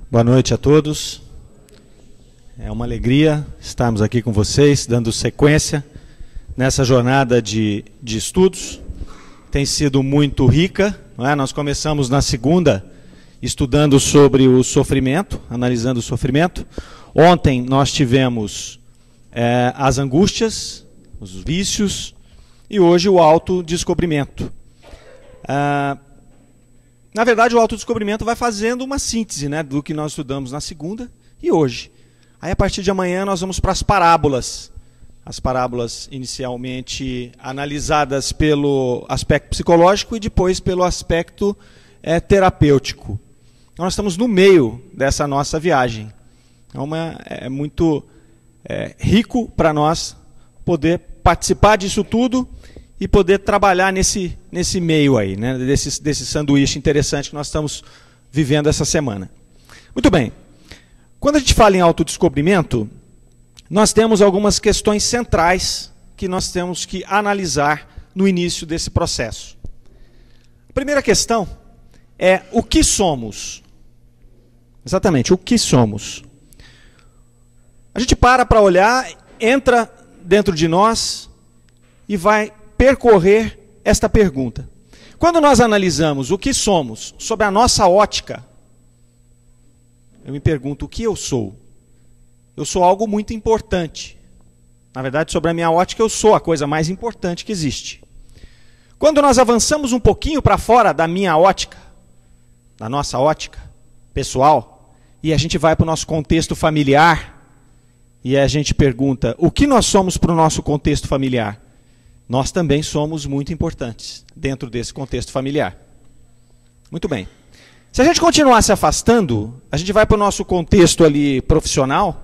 Boa noite a todos. É uma alegria estarmos aqui com vocês, dando sequência nessa jornada de estudos. Tem sido muito rica, não é? Nós começamos na segunda estudando sobre o sofrimento, analisando o sofrimento. Ontem nós tivemos as angústias, os vícios, e hoje o autodescobrimento. Na verdade, o autodescobrimento vai fazendo uma síntese, né, do que nós estudamos na segunda e hoje. Aí, a partir de amanhã, nós vamos para as parábolas. As parábolas inicialmente analisadas pelo aspecto psicológico e depois pelo aspecto terapêutico. Então, nós estamos no meio dessa nossa viagem. Então, é muito rico para nós poder participar disso tudo e poder trabalhar nesse meio aí, né, desse sanduíche interessante que nós estamos vivendo essa semana. Muito bem. Quando a gente fala em autodescobrimento, nós temos algumas questões centrais que nós temos que analisar no início desse processo. A primeira questão é o que somos. Exatamente, o que somos. A gente para olhar, entra dentro de nós e vai percorrer esta pergunta. Quando nós analisamos o que somos sob a nossa ótica, eu me pergunto, o que eu sou? Eu sou algo muito importante. Na verdade, sobre a minha ótica, eu sou a coisa mais importante que existe. Quando nós avançamos um pouquinho para fora da minha ótica, da nossa ótica pessoal, e a gente vai para o nosso contexto familiar, e a gente pergunta, o que nós somos para o nosso contexto familiar? Nós também somos muito importantes dentro desse contexto familiar. Muito bem. Se a gente continuar se afastando, a gente vai para o nosso contexto ali profissional,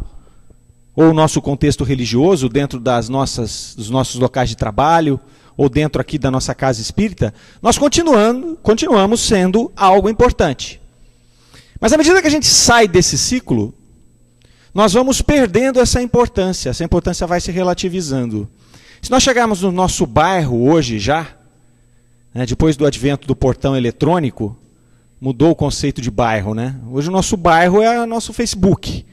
ou o nosso contexto religioso, dentro dos nossos locais de trabalho, ou dentro aqui da nossa casa espírita, nós continuamos sendo algo importante. Mas à medida que a gente sai desse ciclo, nós vamos perdendo essa importância vai se relativizando. Se nós chegarmos no nosso bairro hoje já, né, depois do advento do portão eletrônico, mudou o conceito de bairro, né? Hoje o nosso bairro é o nosso Facebook.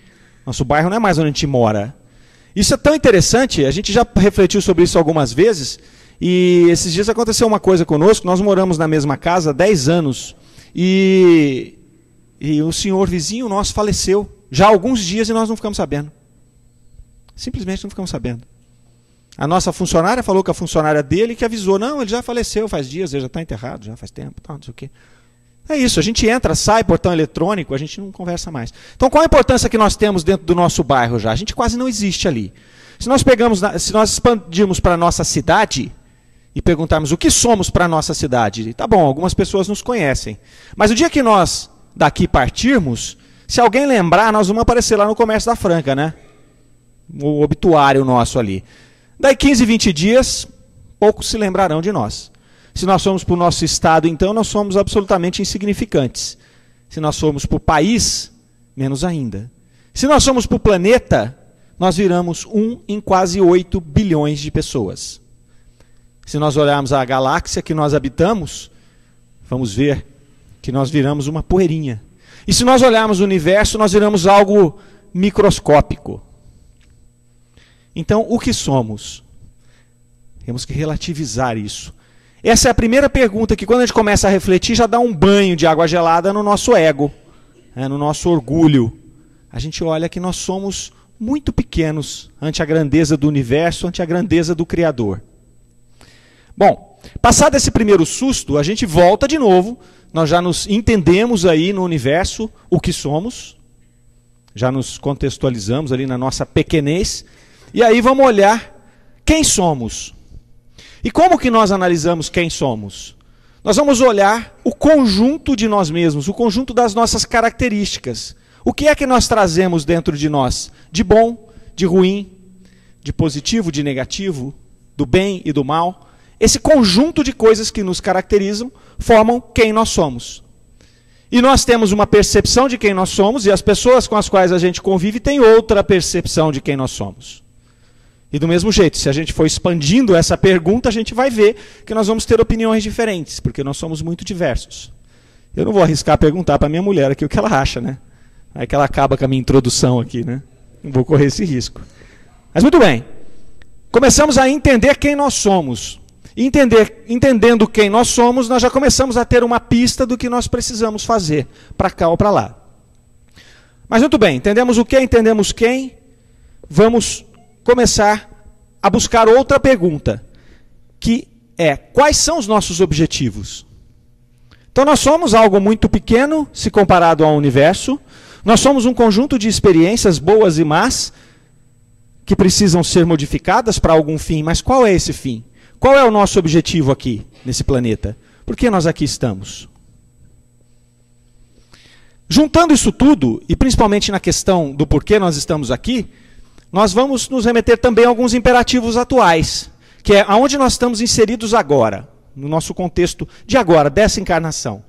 Nosso bairro não é mais onde a gente mora. Isso é tão interessante, a gente já refletiu sobre isso algumas vezes, e esses dias aconteceu uma coisa conosco, nós moramos na mesma casa há 10 anos, e o senhor vizinho nosso faleceu, já há alguns dias, e nós não ficamos sabendo. Simplesmente não ficamos sabendo. A nossa funcionária falou que a funcionária dele que avisou, não, ele já faleceu faz dias, ele já está enterrado, já faz tempo, não sei o quê. É isso, a gente entra, sai, portão eletrônico, a gente não conversa mais. Então, qual a importância que nós temos dentro do nosso bairro já? A gente quase não existe ali. Se nós expandirmos para a nossa cidade e perguntarmos o que somos para a nossa cidade, tá bom, algumas pessoas nos conhecem. Mas o dia que nós daqui partirmos, se alguém lembrar, nós vamos aparecer lá no Comércio da Franca, né? O obituário nosso ali. Daí 15, 20 dias, poucos se lembrarão de nós. Se nós formos para o nosso estado, então, nós somos absolutamente insignificantes. Se nós formos para o país, menos ainda. Se nós somos para o planeta, nós viramos 1 em quase 8 bilhões de pessoas. Se nós olharmos a galáxia que nós habitamos, vamos ver que nós viramos uma poeirinha. E se nós olharmos o universo, nós viramos algo microscópico. Então, o que somos? Temos que relativizar isso. Essa é a primeira pergunta que, quando a gente começa a refletir, já dá um banho de água gelada no nosso ego, no nosso orgulho. A gente olha que nós somos muito pequenos ante a grandeza do universo, ante a grandeza do Criador. Bom, passado esse primeiro susto, a gente volta de novo, nós já nos entendemos aí no universo o que somos, já nos contextualizamos ali na nossa pequenez, e aí vamos olhar quem somos. E como que nós analisamos quem somos? Nós vamos olhar o conjunto de nós mesmos, o conjunto das nossas características. O que é que nós trazemos dentro de nós? De bom, de ruim, de positivo, de negativo, do bem e do mal. Esse conjunto de coisas que nos caracterizam formam quem nós somos. E nós temos uma percepção de quem nós somos, e as pessoas com as quais a gente convive têm outra percepção de quem nós somos. E do mesmo jeito, se a gente for expandindo essa pergunta, a gente vai ver que nós vamos ter opiniões diferentes, porque nós somos muito diversos. Eu não vou arriscar perguntar para minha mulher aqui o que ela acha, né? Aí que ela acaba com a minha introdução aqui, né? Não vou correr esse risco. Mas muito bem. Começamos a entender quem nós somos. Entendendo quem nós somos, nós já começamos a ter uma pista do que nós precisamos fazer, para cá ou para lá. Mas muito bem, entendemos o que, entendemos quem, vamos começar a buscar outra pergunta, que é: quais são os nossos objetivos? Então nós somos algo muito pequeno se comparado ao universo, nós somos um conjunto de experiências boas e más, que precisam ser modificadas para algum fim, mas qual é esse fim? Qual é o nosso objetivo aqui, nesse planeta? Por que nós aqui estamos? Juntando isso tudo, e principalmente na questão do porquê nós estamos aqui, nós vamos nos remeter também a alguns imperativos atuais, que é aonde nós estamos inseridos agora, no nosso contexto de agora, dessa encarnação.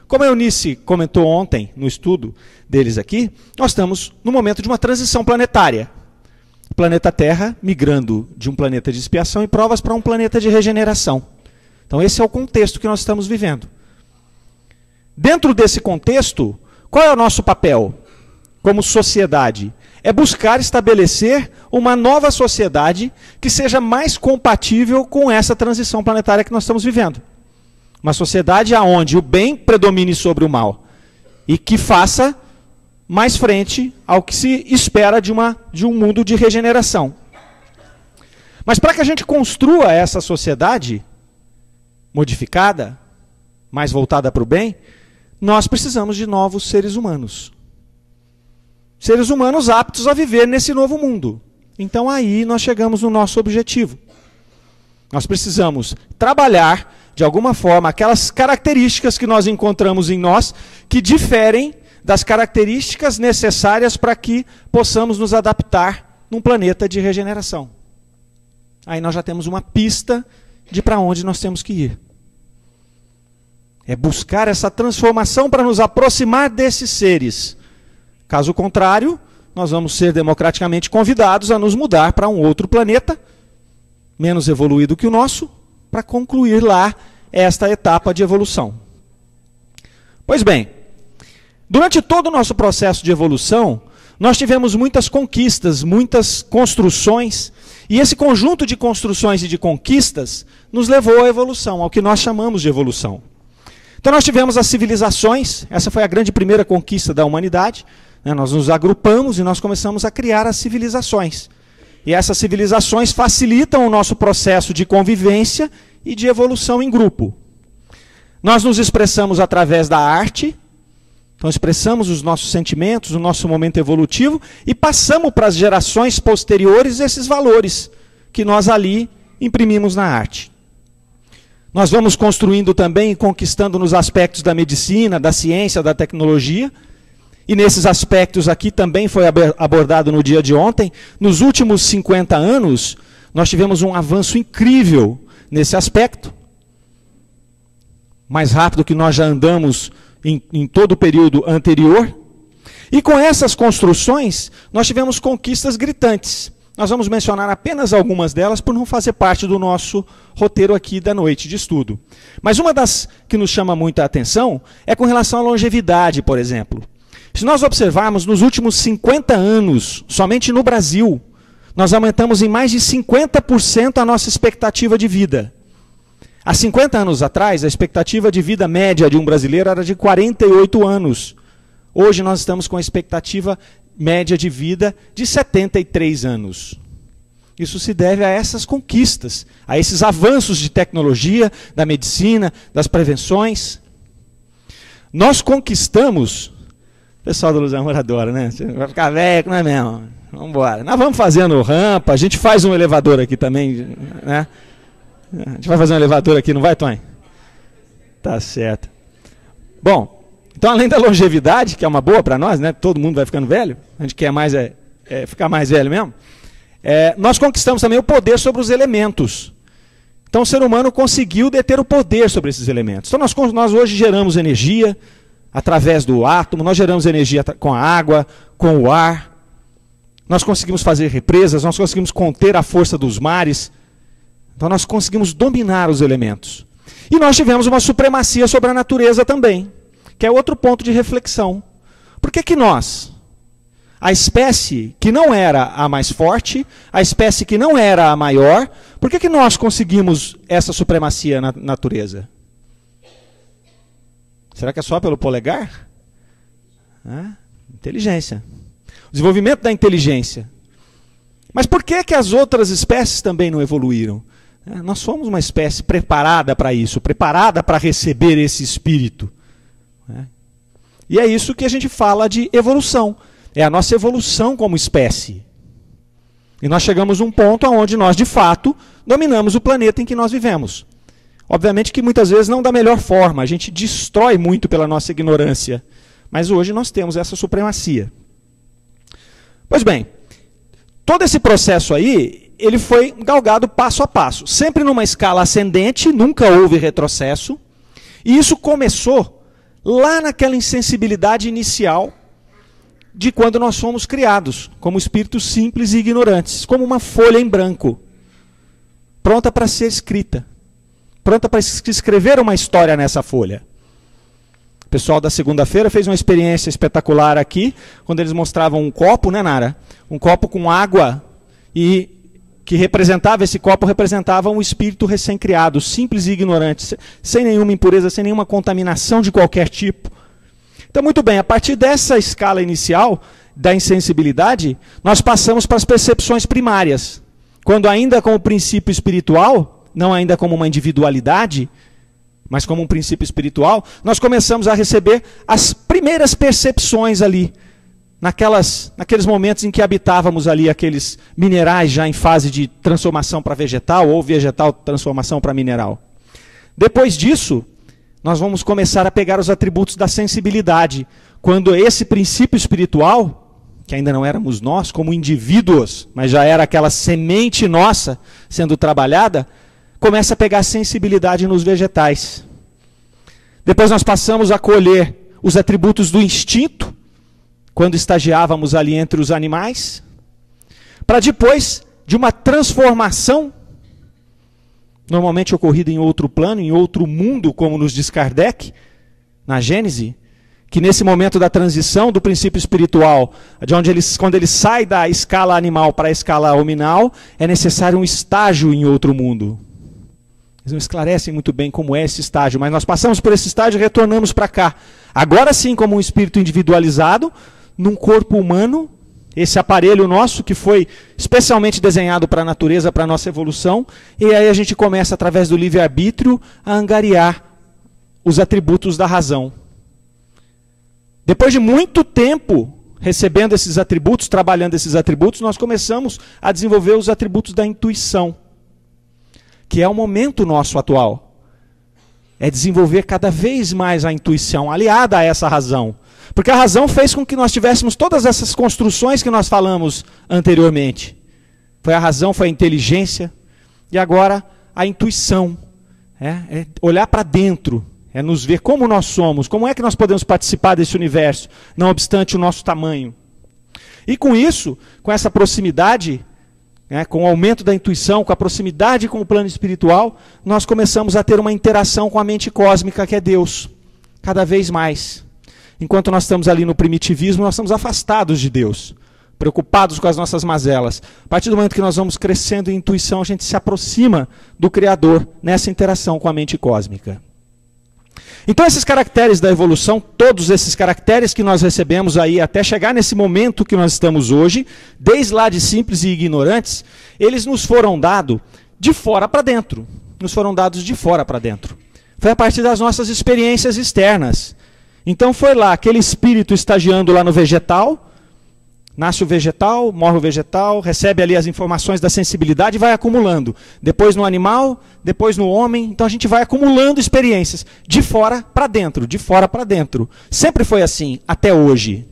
Como a Eunice comentou ontem, no estudo deles aqui, nós estamos no momento de uma transição planetária. O planeta Terra migrando de um planeta de expiação e provas para um planeta de regeneração. Então esse é o contexto que nós estamos vivendo. Dentro desse contexto, qual é o nosso papel como sociedade? É buscar estabelecer uma nova sociedade que seja mais compatível com essa transição planetária que nós estamos vivendo. Uma sociedade onde o bem predomine sobre o mal e que faça mais frente ao que se espera de um mundo de regeneração. Mas para que a gente construa essa sociedade modificada, mais voltada para o bem, nós precisamos de novos seres humanos. Seres humanos aptos a viver nesse novo mundo. Então aí nós chegamos no nosso objetivo. Nós precisamos trabalhar, de alguma forma, aquelas características que nós encontramos em nós, que diferem das características necessárias para que possamos nos adaptar num planeta de regeneração. Aí nós já temos uma pista de para onde nós temos que ir. É buscar essa transformação para nos aproximar desses seres. Caso contrário, nós vamos ser democraticamente convidados a nos mudar para um outro planeta, menos evoluído que o nosso, para concluir lá esta etapa de evolução. Pois bem, durante todo o nosso processo de evolução, nós tivemos muitas conquistas, muitas construções, e esse conjunto de construções e de conquistas nos levou à evolução, ao que nós chamamos de evolução. Então nós tivemos as civilizações, essa foi a grande primeira conquista da humanidade, né? Nós nos agrupamos e nós começamos a criar as civilizações. E essas civilizações facilitam o nosso processo de convivência e de evolução em grupo. Nós nos expressamos através da arte, então expressamos os nossos sentimentos, o nosso momento evolutivo, e passamos para as gerações posteriores esses valores que nós ali imprimimos na arte. Nós vamos construindo também e conquistando nos aspectos da medicina, da ciência, da tecnologia, e nesses aspectos aqui também foi abordado no dia de ontem. Nos últimos 50 anos, nós tivemos um avanço incrível nesse aspecto, mais rápido que nós já andamos em todo o período anterior. E com essas construções, nós tivemos conquistas gritantes. Nós vamos mencionar apenas algumas delas por não fazer parte do nosso roteiro aqui da noite de estudo. Mas uma das que nos chama muita atenção é com relação à longevidade, por exemplo. Se nós observarmos, nos últimos 50 anos, somente no Brasil, nós aumentamos em mais de 50% a nossa expectativa de vida. Há 50 anos atrás, a expectativa de vida média de um brasileiro era de 48 anos. Hoje nós estamos com a expectativa média de vida de 73 anos. Isso se deve a essas conquistas, a esses avanços de tecnologia, da medicina, das prevenções. Nós conquistamos... O pessoal da Luz Amor adora, né? Você vai ficar velho, não é mesmo? Vamos embora. Nós vamos fazendo rampa, a gente faz um elevador aqui também, né? A gente vai fazer um elevador aqui, não vai, Tony? Tá certo. Bom, então além da longevidade, que é uma boa para nós, né? Todo mundo vai ficando velho, a gente quer mais ficar mais velho mesmo. Nós conquistamos também o poder sobre os elementos. Então o ser humano conseguiu deter o poder sobre esses elementos. Então nós hoje geramos energia através do átomo, nós geramos energia com a água, com o ar. Nós conseguimos fazer represas, nós conseguimos conter a força dos mares. Então nós conseguimos dominar os elementos. E nós tivemos uma supremacia sobre a natureza também, que é outro ponto de reflexão. Por que nós, a espécie que não era a mais forte, a espécie que não era a maior, por que nós conseguimos essa supremacia na natureza? Será que é só pelo polegar? Inteligência. O desenvolvimento da inteligência. Mas por que as outras espécies também não evoluíram? Nós somos uma espécie preparada para isso, preparada para receber esse espírito. E é isso que a gente fala de evolução. É a nossa evolução como espécie. E nós chegamos a um ponto onde nós, de fato, dominamos o planeta em que nós vivemos. Obviamente que muitas vezes não da melhor forma, a gente destrói muito pela nossa ignorância. Mas hoje nós temos essa supremacia. Pois bem, todo esse processo aí, ele foi galgado passo a passo. Sempre numa escala ascendente, nunca houve retrocesso. E isso começou lá naquela insensibilidade inicial de quando nós fomos criados, como espíritos simples e ignorantes, como uma folha em branco, pronta para ser escrita, pronta para escrever uma história nessa folha. O pessoal da segunda-feira fez uma experiência espetacular aqui, quando eles mostravam um copo, né, Nara? Um copo com água, e que representava, esse copo representava um espírito recém-criado, simples e ignorante, sem nenhuma impureza, sem nenhuma contaminação de qualquer tipo. Então, muito bem, a partir dessa escala inicial da insensibilidade, nós passamos para as percepções primárias. Quando ainda como princípio espiritual, não ainda como uma individualidade, mas como um princípio espiritual, nós começamos a receber as primeiras percepções ali, naqueles momentos em que habitávamos ali aqueles minerais já em fase de transformação para vegetal, ou vegetal transformação para mineral. Depois disso, nós vamos começar a pegar os atributos da sensibilidade, quando esse princípio espiritual, que ainda não éramos nós como indivíduos, mas já era aquela semente nossa sendo trabalhada, começa a pegar sensibilidade nos vegetais. Depois nós passamos a colher os atributos do instinto, quando estagiávamos ali entre os animais, para depois de uma transformação, normalmente ocorrida em outro plano, em outro mundo, como nos diz Kardec, na Gênese, que nesse momento da transição do princípio espiritual, de onde quando ele sai da escala animal para a escala hominal, é necessário um estágio em outro mundo. Eles não esclarecem muito bem como é esse estágio, mas nós passamos por esse estágio e retornamos para cá. Agora sim, como um espírito individualizado, num corpo humano, esse aparelho nosso que foi especialmente desenhado para a natureza, para a nossa evolução, e aí a gente começa, através do livre-arbítrio, a angariar os atributos da razão. Depois de muito tempo recebendo esses atributos, trabalhando esses atributos, nós começamos a desenvolver os atributos da intuição, que é o momento nosso atual. É desenvolver cada vez mais a intuição, aliada a essa razão. Porque a razão fez com que nós tivéssemos todas essas construções que nós falamos anteriormente. Foi a razão, foi a inteligência, e agora a intuição. É olhar para dentro, é nos ver como nós somos, como é que nós podemos participar desse universo, não obstante o nosso tamanho. E com isso, com essa proximidade, com o aumento da intuição, com a proximidade com o plano espiritual, nós começamos a ter uma interação com a mente cósmica, que é Deus, cada vez mais. Enquanto nós estamos ali no primitivismo, nós estamos afastados de Deus, preocupados com as nossas mazelas. A partir do momento que nós vamos crescendo em intuição, a gente se aproxima do Criador nessa interação com a mente cósmica. Então esses caracteres da evolução, todos esses caracteres que nós recebemos aí até chegar nesse momento que nós estamos hoje, desde lá de simples e ignorantes, eles nos foram dados de fora para dentro. Nos foram dados de fora para dentro. Foi a partir das nossas experiências externas. Então foi lá, aquele espírito estagiando lá no vegetal, nasce o vegetal, morre o vegetal, recebe ali as informações da sensibilidade e vai acumulando. Depois no animal, depois no homem, então a gente vai acumulando experiências, de fora para dentro, de fora para dentro. Sempre foi assim, até hoje.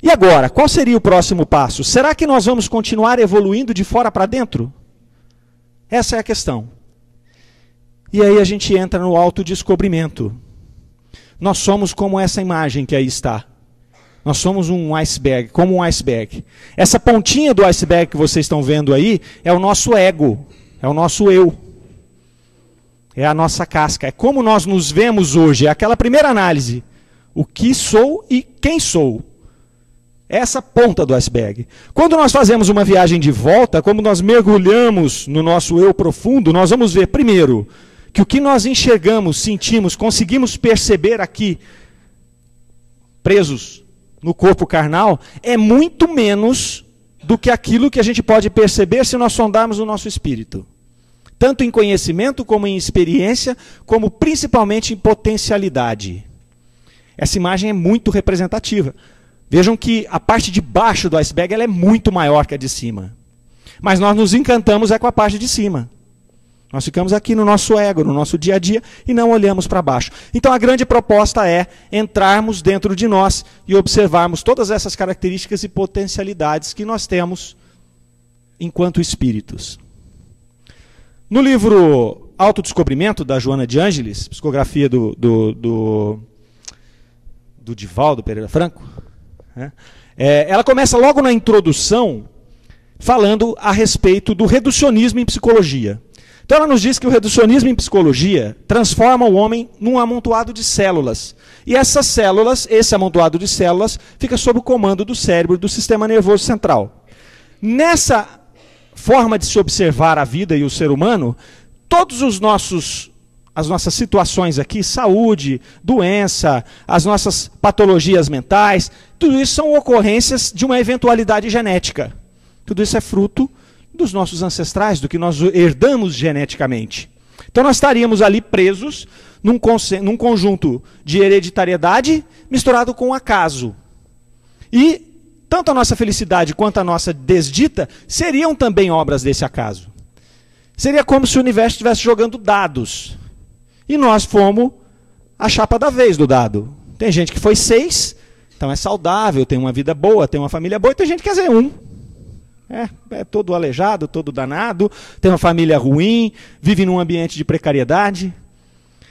E agora, qual seria o próximo passo? Será que nós vamos continuar evoluindo de fora para dentro? Essa é a questão. E aí a gente entra no autodescobrimento. Nós somos como essa imagem que aí está. Nós somos um iceberg, como um iceberg. Essa pontinha do iceberg que vocês estão vendo aí é o nosso ego, é o nosso eu. É a nossa casca, é como nós nos vemos hoje, é aquela primeira análise. O que sou e quem sou. Essa ponta do iceberg. Quando nós fazemos uma viagem de volta, como nós mergulhamos no nosso eu profundo, nós vamos ver, primeiro, que o que nós enxergamos, sentimos, conseguimos perceber aqui, presos no corpo carnal, é muito menos do que aquilo que a gente pode perceber se nós sondarmos o nosso espírito. Tanto em conhecimento, como em experiência, como principalmente em potencialidade. Essa imagem é muito representativa. Vejam que a parte de baixo do iceberg ela é muito maior que a de cima. Mas nós nos encantamos com a parte de cima. Nós ficamos aqui no nosso ego, no nosso dia a dia, e não olhamos para baixo. Então a grande proposta é entrarmos dentro de nós e observarmos todas essas características e potencialidades que nós temos enquanto espíritos. No livro Autodescobrimento, da Joana de Ângeles, psicografia do Divaldo Pereira Franco, ela começa logo na introdução falando a respeito do reducionismo em psicologia. Então ela nos diz que o reducionismo em psicologia transforma o homem num amontoado de células. E essas células, esse amontoado de células, fica sob o comando do cérebro, do sistema nervoso central. Nessa forma de se observar a vida e o ser humano, todos as nossas situações aqui, saúde, doença, as nossas patologias mentais, tudo isso são ocorrências de uma eventualidade genética. Tudo isso é fruto dos nossos ancestrais, do que nós herdamos geneticamente. Então nós estaríamos ali presos num conjunto de hereditariedade misturado com acaso. E tanto a nossa felicidade quanto a nossa desdita seriam também obras desse acaso. Seria como se o universo estivesse jogando dados. E nós fomos a chapa da vez do dado. Tem gente que foi 6, então é saudável, tem uma vida boa, tem uma família boa, e tem gente que quer dizer 1. É todo aleijado, todo danado, tem uma família ruim, vive num ambiente de precariedade.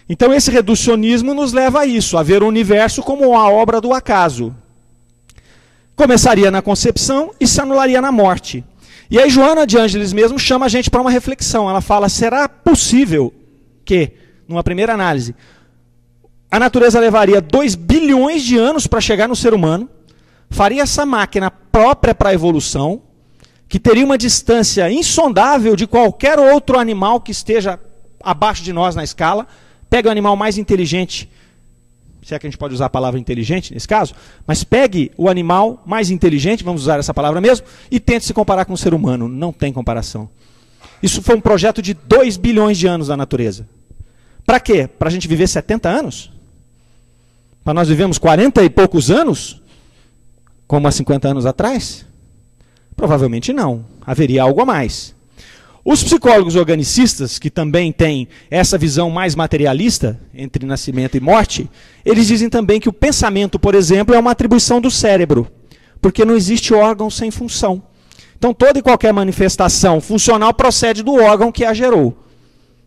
Então esse reducionismo nos leva a isso, a ver o universo como a obra do acaso. Começaria na concepção e se anularia na morte. E aí Joana de Ângeles mesmo chama a gente para uma reflexão. Ela fala, será possível que, numa primeira análise, a natureza levaria 2 bilhões de anos para chegar no ser humano, faria essa máquina própria para a evolução, que teria uma distância insondável de qualquer outro animal que esteja abaixo de nós na escala, pega o animal mais inteligente, se é que a gente pode usar a palavra inteligente nesse caso, mas pegue o animal mais inteligente, vamos usar essa palavra mesmo, e tente se comparar com o ser humano. Não tem comparação. Isso foi um projeto de 2 bilhões de anos da natureza. Para quê? Para a gente viver 70 anos? Para nós vivemos 40 e poucos anos? Como há 50 anos atrás? Provavelmente não. Haveria algo a mais. Os psicólogos organicistas, que também têm essa visão mais materialista, entre nascimento e morte, eles dizem também que o pensamento, por exemplo, é uma atribuição do cérebro, porque não existe órgão sem função. Então toda e qualquer manifestação funcional procede do órgão que a gerou.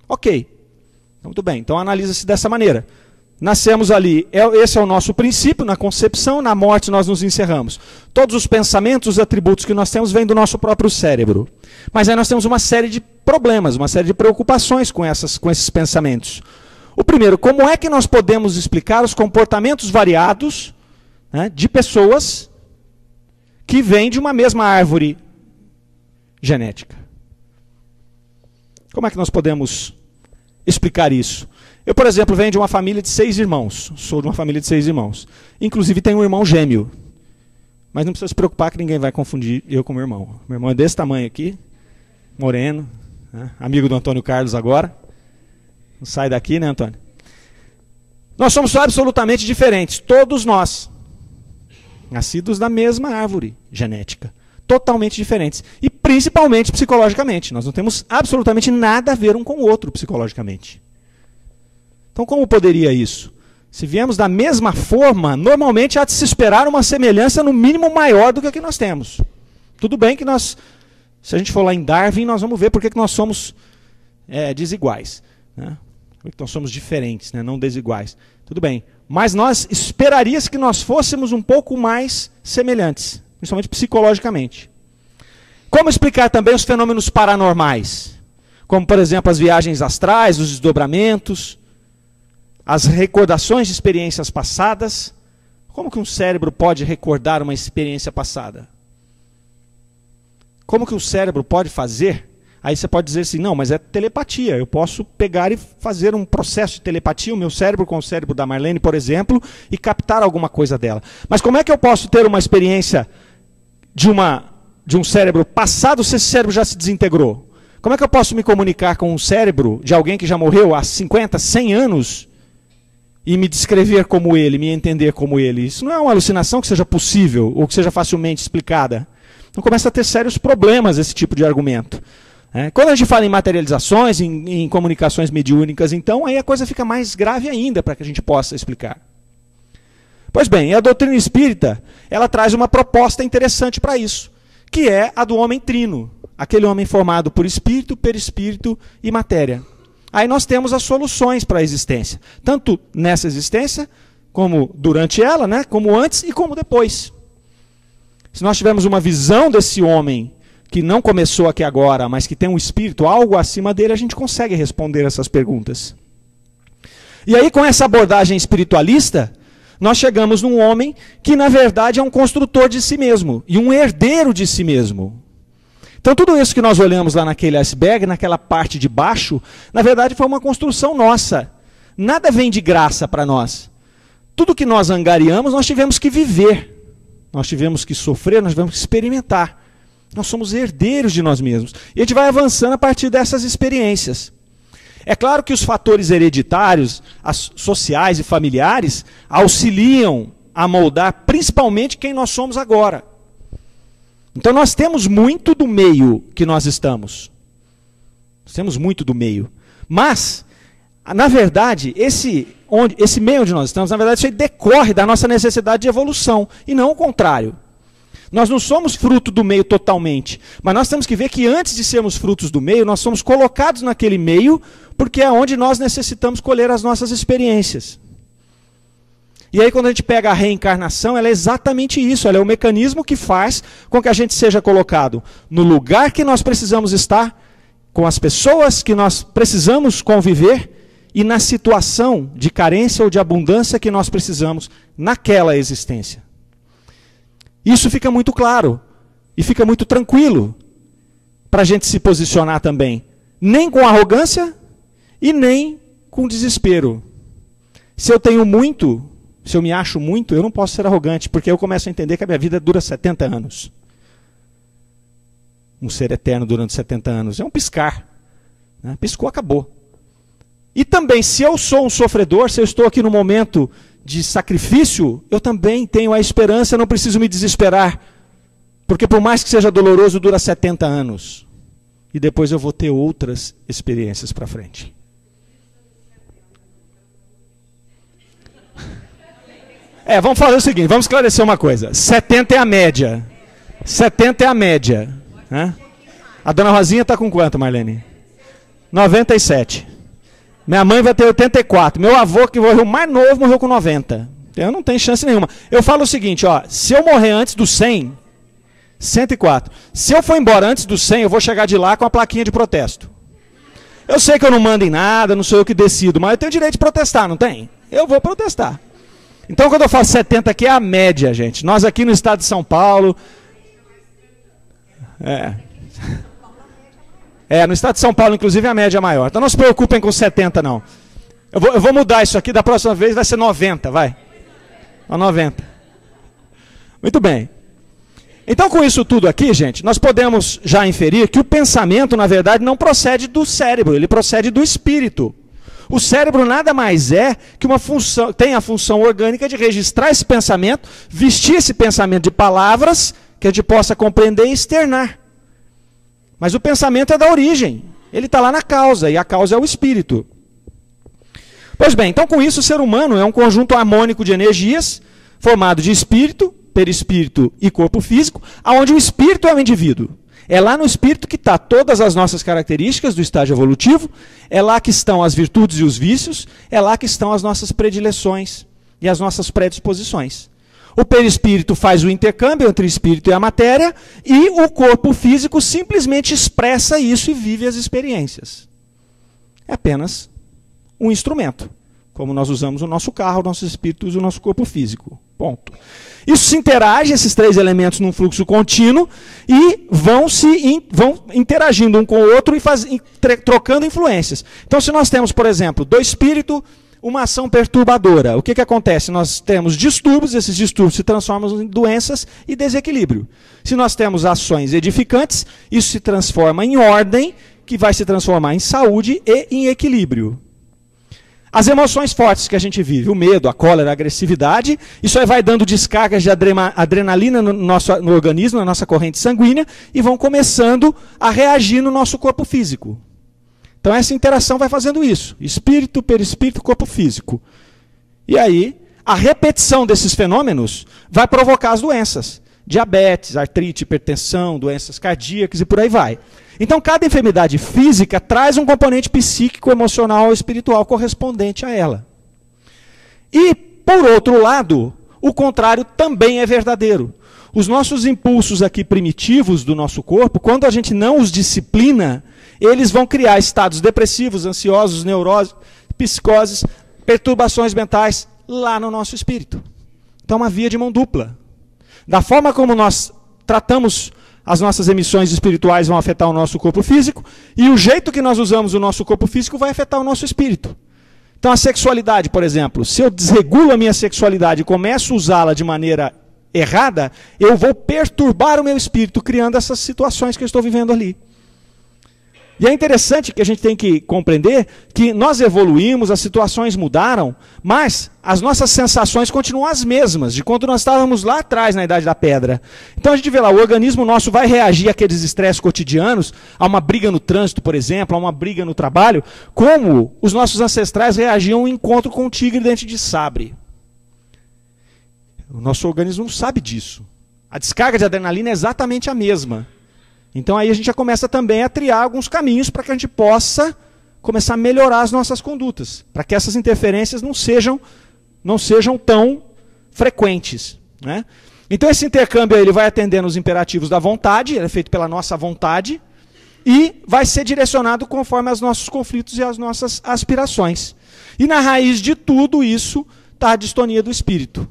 Ok. Muito bem, então analisa-se dessa maneira. Nascemos ali, esse é o nosso princípio, na concepção, na morte nós nos encerramos. Todos os pensamentos, os atributos que nós temos vêm do nosso próprio cérebro. Mas aí nós temos uma série de problemas, uma série de preocupações com esses pensamentos. O primeiro, como é que nós podemos explicar os comportamentos variados, né, de pessoas que vêm de uma mesma árvore genética? Como é que nós podemos explicar isso? Eu, por exemplo, venho de uma família de 6 irmãos. Sou de uma família de 6 irmãos. Inclusive tenho um irmão gêmeo. Mas não precisa se preocupar que ninguém vai confundir eu com meu irmão. Meu irmão é desse tamanho aqui, moreno, né? Amigo do Antônio Carlos agora. Não sai daqui, né, Antônio? Nós somos absolutamente diferentes, todos nós. Nascidos da mesma árvore genética. Totalmente diferentes. E principalmente psicologicamente. Nós não temos absolutamente nada a ver um com o outro psicologicamente. Então, como poderia isso? Se viemos da mesma forma, normalmente há de se esperar uma semelhança no mínimo maior do que a que nós temos. Tudo bem que nós, se a gente for lá em Darwin, nós vamos ver por que nós somos desiguais. Né? Por que nós somos diferentes, né? Não desiguais. Tudo bem. Mas nós esperaria-se que nós fôssemos um pouco mais semelhantes, principalmente psicologicamente. Como explicar também os fenômenos paranormais? Como, por exemplo, as viagens astrais, os desdobramentos, as recordações de experiências passadas. Como que um cérebro pode recordar uma experiência passada? Como que o cérebro pode fazer? Aí você pode dizer assim, não, mas é telepatia. Eu posso pegar e fazer um processo de telepatia, o meu cérebro com o cérebro da Marlene, por exemplo, e captar alguma coisa dela. Mas como é que eu posso ter uma experiência de um cérebro passado se esse cérebro já se desintegrou? Como é que eu posso me comunicar com um cérebro de alguém que já morreu há 50, 100 anos e me descrever como ele, me entender como ele? Isso não é uma alucinação que seja possível ou que seja facilmente explicada. Então começa a ter sérios problemas esse tipo de argumento. Quando a gente fala em materializações, em comunicações mediúnicas, então aí a coisa fica mais grave ainda para que a gente possa explicar. Pois bem, a doutrina espírita, ela traz uma proposta interessante para isso, que é a do homem trino, aquele homem formado por espírito, perispírito e matéria. Aí nós temos as soluções para a existência, tanto nessa existência, como durante ela, né, como antes e como depois. Se nós tivermos uma visão desse homem que não começou aqui agora, mas que tem um espírito, algo acima dele, a gente consegue responder essas perguntas. E aí, com essa abordagem espiritualista, nós chegamos num homem que, na verdade, é um construtor de si mesmo e um herdeiro de si mesmo. Então, tudo isso que nós olhamos lá naquele iceberg, naquela parte de baixo, na verdade, foi uma construção nossa. Nada vem de graça para nós. Tudo que nós angariamos, nós tivemos que viver. Nós tivemos que sofrer, nós tivemos que experimentar. Nós somos herdeiros de nós mesmos. E a gente vai avançando a partir dessas experiências. É claro que os fatores hereditários, sociais e familiares, auxiliam a moldar principalmente quem nós somos agora. Então nós temos muito do meio que nós estamos. Nós temos muito do meio. Mas, na verdade, esse meio onde nós estamos, na verdade, isso aí decorre da nossa necessidade de evolução, e não o contrário. Nós não somos fruto do meio totalmente, mas nós temos que ver que antes de sermos frutos do meio, nós somos colocados naquele meio, porque é onde nós necessitamos colher as nossas experiências. E aí quando a gente pega a reencarnação, ela é exatamente isso, ela é o mecanismo que faz com que a gente seja colocado no lugar que nós precisamos estar, com as pessoas que nós precisamos conviver, e na situação de carência ou de abundância que nós precisamos naquela existência. Isso fica muito claro e fica muito tranquilo para a gente se posicionar também. Nem com arrogância e nem com desespero. Se eu tenho muito, se eu me acho muito, eu não posso ser arrogante, porque eu começo a entender que a minha vida dura 70 anos. Um ser eterno durante 70 anos. É um piscar. Né? Piscou, acabou. E também, se eu sou um sofredor, se eu estou aqui no momento de sacrifício, eu também tenho a esperança, não preciso me desesperar. Porque por mais que seja doloroso, dura 70 anos. E depois eu vou ter outras experiências para frente. Vamos fazer o seguinte, vamos esclarecer uma coisa. 70 é a média. 70 é a média. Né? A dona Rosinha está com quanto, Marlene? 97. Minha mãe vai ter 84. Meu avô, que morreu mais novo, morreu com 90. Eu não tenho chance nenhuma. Eu falo o seguinte, ó, se eu morrer antes do 100, 104. Se eu for embora antes do 100, eu vou chegar de lá com a plaquinha de protesto. Eu sei que eu não mando em nada, não sou eu que decido, mas eu tenho direito de protestar, não tem? Eu vou protestar. Então, quando eu falo 70 aqui, é a média, gente. Nós aqui no estado de São Paulo... no estado de São Paulo, inclusive, a média é maior. Então não se preocupem com 70, não. Eu vou mudar isso aqui, da próxima vez vai ser 90, vai. 90. Muito bem. Então, com isso tudo aqui, gente, nós podemos já inferir que o pensamento, na verdade, não procede do cérebro, ele procede do espírito. O cérebro nada mais é que uma função, tem a função orgânica de registrar esse pensamento, vestir esse pensamento de palavras que a gente possa compreender e externar. Mas o pensamento é da origem, ele está lá na causa, e a causa é o espírito. Pois bem, então com isso o ser humano é um conjunto harmônico de energias, formado de espírito, perispírito e corpo físico, onde o espírito é o indivíduo. É lá no espírito que está todas as nossas características do estágio evolutivo, é lá que estão as virtudes e os vícios, é lá que estão as nossas predileções e as nossas predisposições. O perispírito faz o intercâmbio entre o espírito e a matéria, e o corpo físico simplesmente expressa isso e vive as experiências. É apenas um instrumento, como nós usamos o nosso carro, nossos espíritos e o nosso corpo físico. Ponto. Isso se interage, esses três elementos, num fluxo contínuo e vão interagindo um com o outro e trocando influências. Então, se nós temos, por exemplo, do espírito uma ação perturbadora, o que acontece? Nós temos distúrbios, esses distúrbios se transformam em doenças e desequilíbrio. Se nós temos ações edificantes, isso se transforma em ordem, que vai se transformar em saúde e em equilíbrio. As emoções fortes que a gente vive, o medo, a cólera, a agressividade, isso aí vai dando descargas de adrenalina no organismo, na nossa corrente sanguínea, e vão começando a reagir no nosso corpo físico. Então essa interação vai fazendo isso, espírito, perispírito, corpo físico. E aí, a repetição desses fenômenos vai provocar as doenças. Diabetes, artrite, hipertensão, doenças cardíacas e por aí vai. Então, cada enfermidade física traz um componente psíquico, emocional ou espiritual correspondente a ela. E, por outro lado, o contrário também é verdadeiro. Os nossos impulsos aqui primitivos do nosso corpo, quando a gente não os disciplina, eles vão criar estados depressivos, ansiosos, neuroses, psicoses, perturbações mentais lá no nosso espírito. Então, uma via de mão dupla. Da forma como nós tratamos as nossas emissões espirituais vão afetar o nosso corpo físico, e o jeito que nós usamos o nosso corpo físico vai afetar o nosso espírito. Então a sexualidade, por exemplo, se eu desregulo a minha sexualidade e começo a usá-la de maneira errada, eu vou perturbar o meu espírito, criando essas situações que eu estou vivendo ali. E é interessante que a gente tem que compreender que nós evoluímos, as situações mudaram, mas as nossas sensações continuam as mesmas, de quando nós estávamos lá atrás, na Idade da Pedra. Então a gente vê lá, o organismo nosso vai reagir àqueles estresses cotidianos, a uma briga no trânsito, por exemplo, a uma briga no trabalho, como os nossos ancestrais reagiam a um encontro com um tigre dente de sabre. O nosso organismo não sabe disso. A descarga de adrenalina é exatamente a mesma. Então aí a gente já começa também a triar alguns caminhos para que a gente possa começar a melhorar as nossas condutas, para que essas interferências não sejam tão frequentes, né? Então esse intercâmbio aí, ele vai atendendo os imperativos da vontade, ele é feito pela nossa vontade, e vai ser direcionado conforme os nossos conflitos e as nossas aspirações. E na raiz de tudo isso está a distonia do espírito.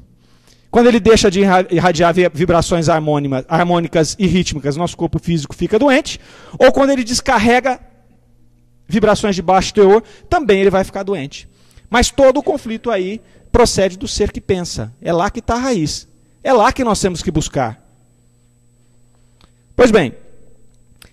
Quando ele deixa de irradiar vibrações harmônicas e rítmicas, nosso corpo físico fica doente. Ou quando ele descarrega vibrações de baixo teor, também ele vai ficar doente. Mas todo o conflito aí procede do ser que pensa. É lá que está a raiz. É lá que nós temos que buscar. Pois bem,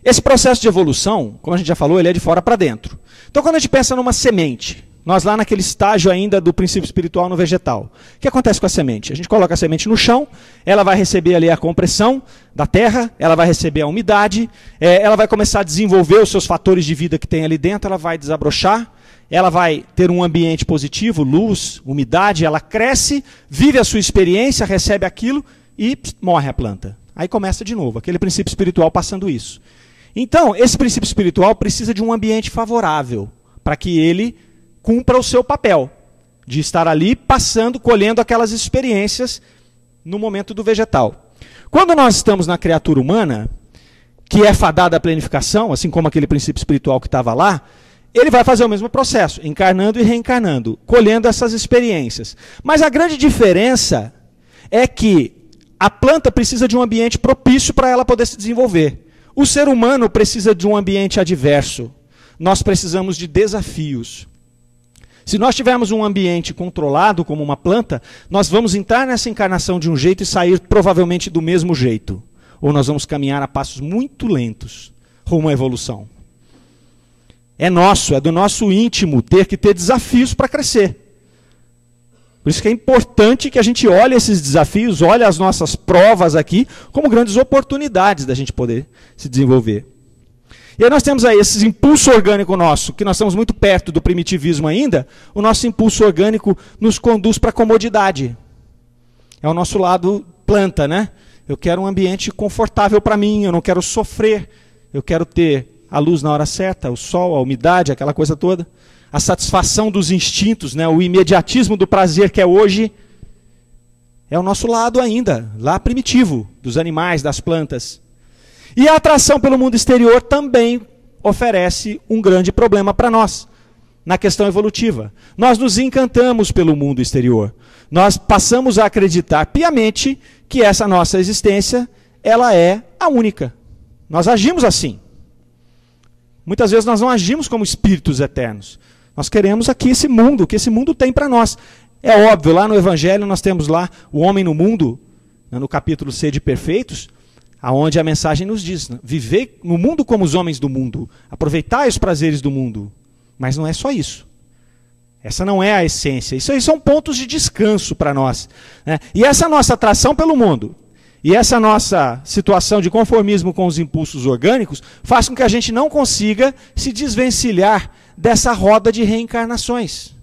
esse processo de evolução, como a gente já falou, ele é de fora para dentro. Então quando a gente pensa numa semente, nós lá naquele estágio ainda do princípio espiritual no vegetal. O que acontece com a semente? A gente coloca a semente no chão, ela vai receber ali a compressão da terra, ela vai receber a umidade, ela vai começar a desenvolver os seus fatores de vida que tem ali dentro, ela vai desabrochar, ela vai ter um ambiente positivo, luz, umidade, ela cresce, vive a sua experiência, recebe aquilo e morre a planta. Aí começa de novo, aquele princípio espiritual passando isso. Então, esse princípio espiritual precisa de um ambiente favorável para que ele cumpra o seu papel de estar ali passando, colhendo aquelas experiências no momento do vegetal. Quando nós estamos na criatura humana, que é fadada à planificação, assim como aquele princípio espiritual que estava lá, ele vai fazer o mesmo processo, encarnando e reencarnando, colhendo essas experiências. Mas a grande diferença é que a planta precisa de um ambiente propício para ela poder se desenvolver. O ser humano precisa de um ambiente adverso. Nós precisamos de desafios. Se nós tivermos um ambiente controlado, como uma planta, nós vamos entrar nessa encarnação de um jeito e sair provavelmente do mesmo jeito. Ou nós vamos caminhar a passos muito lentos rumo à evolução. É nosso, é do nosso íntimo ter que ter desafios para crescer. Por isso que é importante que a gente olhe esses desafios, olhe as nossas provas aqui, como grandes oportunidades da gente poder se desenvolver. E aí nós temos aí esse impulso orgânico nosso, que nós estamos muito perto do primitivismo ainda, o nosso impulso orgânico nos conduz para a comodidade. É o nosso lado planta, né? Eu quero um ambiente confortável para mim, eu não quero sofrer, eu quero ter a luz na hora certa, o sol, a umidade, aquela coisa toda. A satisfação dos instintos, né? O imediatismo do prazer que é hoje, é o nosso lado ainda, lá primitivo, dos animais, das plantas. E a atração pelo mundo exterior também oferece um grande problema para nós. na questão evolutiva. Nós nos encantamos pelo mundo exterior. Nós passamos a acreditar piamente que essa nossa existência, ela é a única. Nós agimos assim. Muitas vezes nós não agimos como espíritos eternos. Nós queremos aqui esse mundo, o que esse mundo tem para nós. É óbvio, lá no Evangelho nós temos lá o homem no mundo, no capítulo Sede Perfeitos, aonde a mensagem nos diz, vivei no mundo como os homens do mundo, aproveitai os prazeres do mundo. Mas não é só isso. Essa não é a essência. Isso aí são pontos de descanso para nós, né? E essa nossa atração pelo mundo, e essa nossa situação de conformismo com os impulsos orgânicos, faz com que a gente não consiga se desvencilhar dessa roda de reencarnações.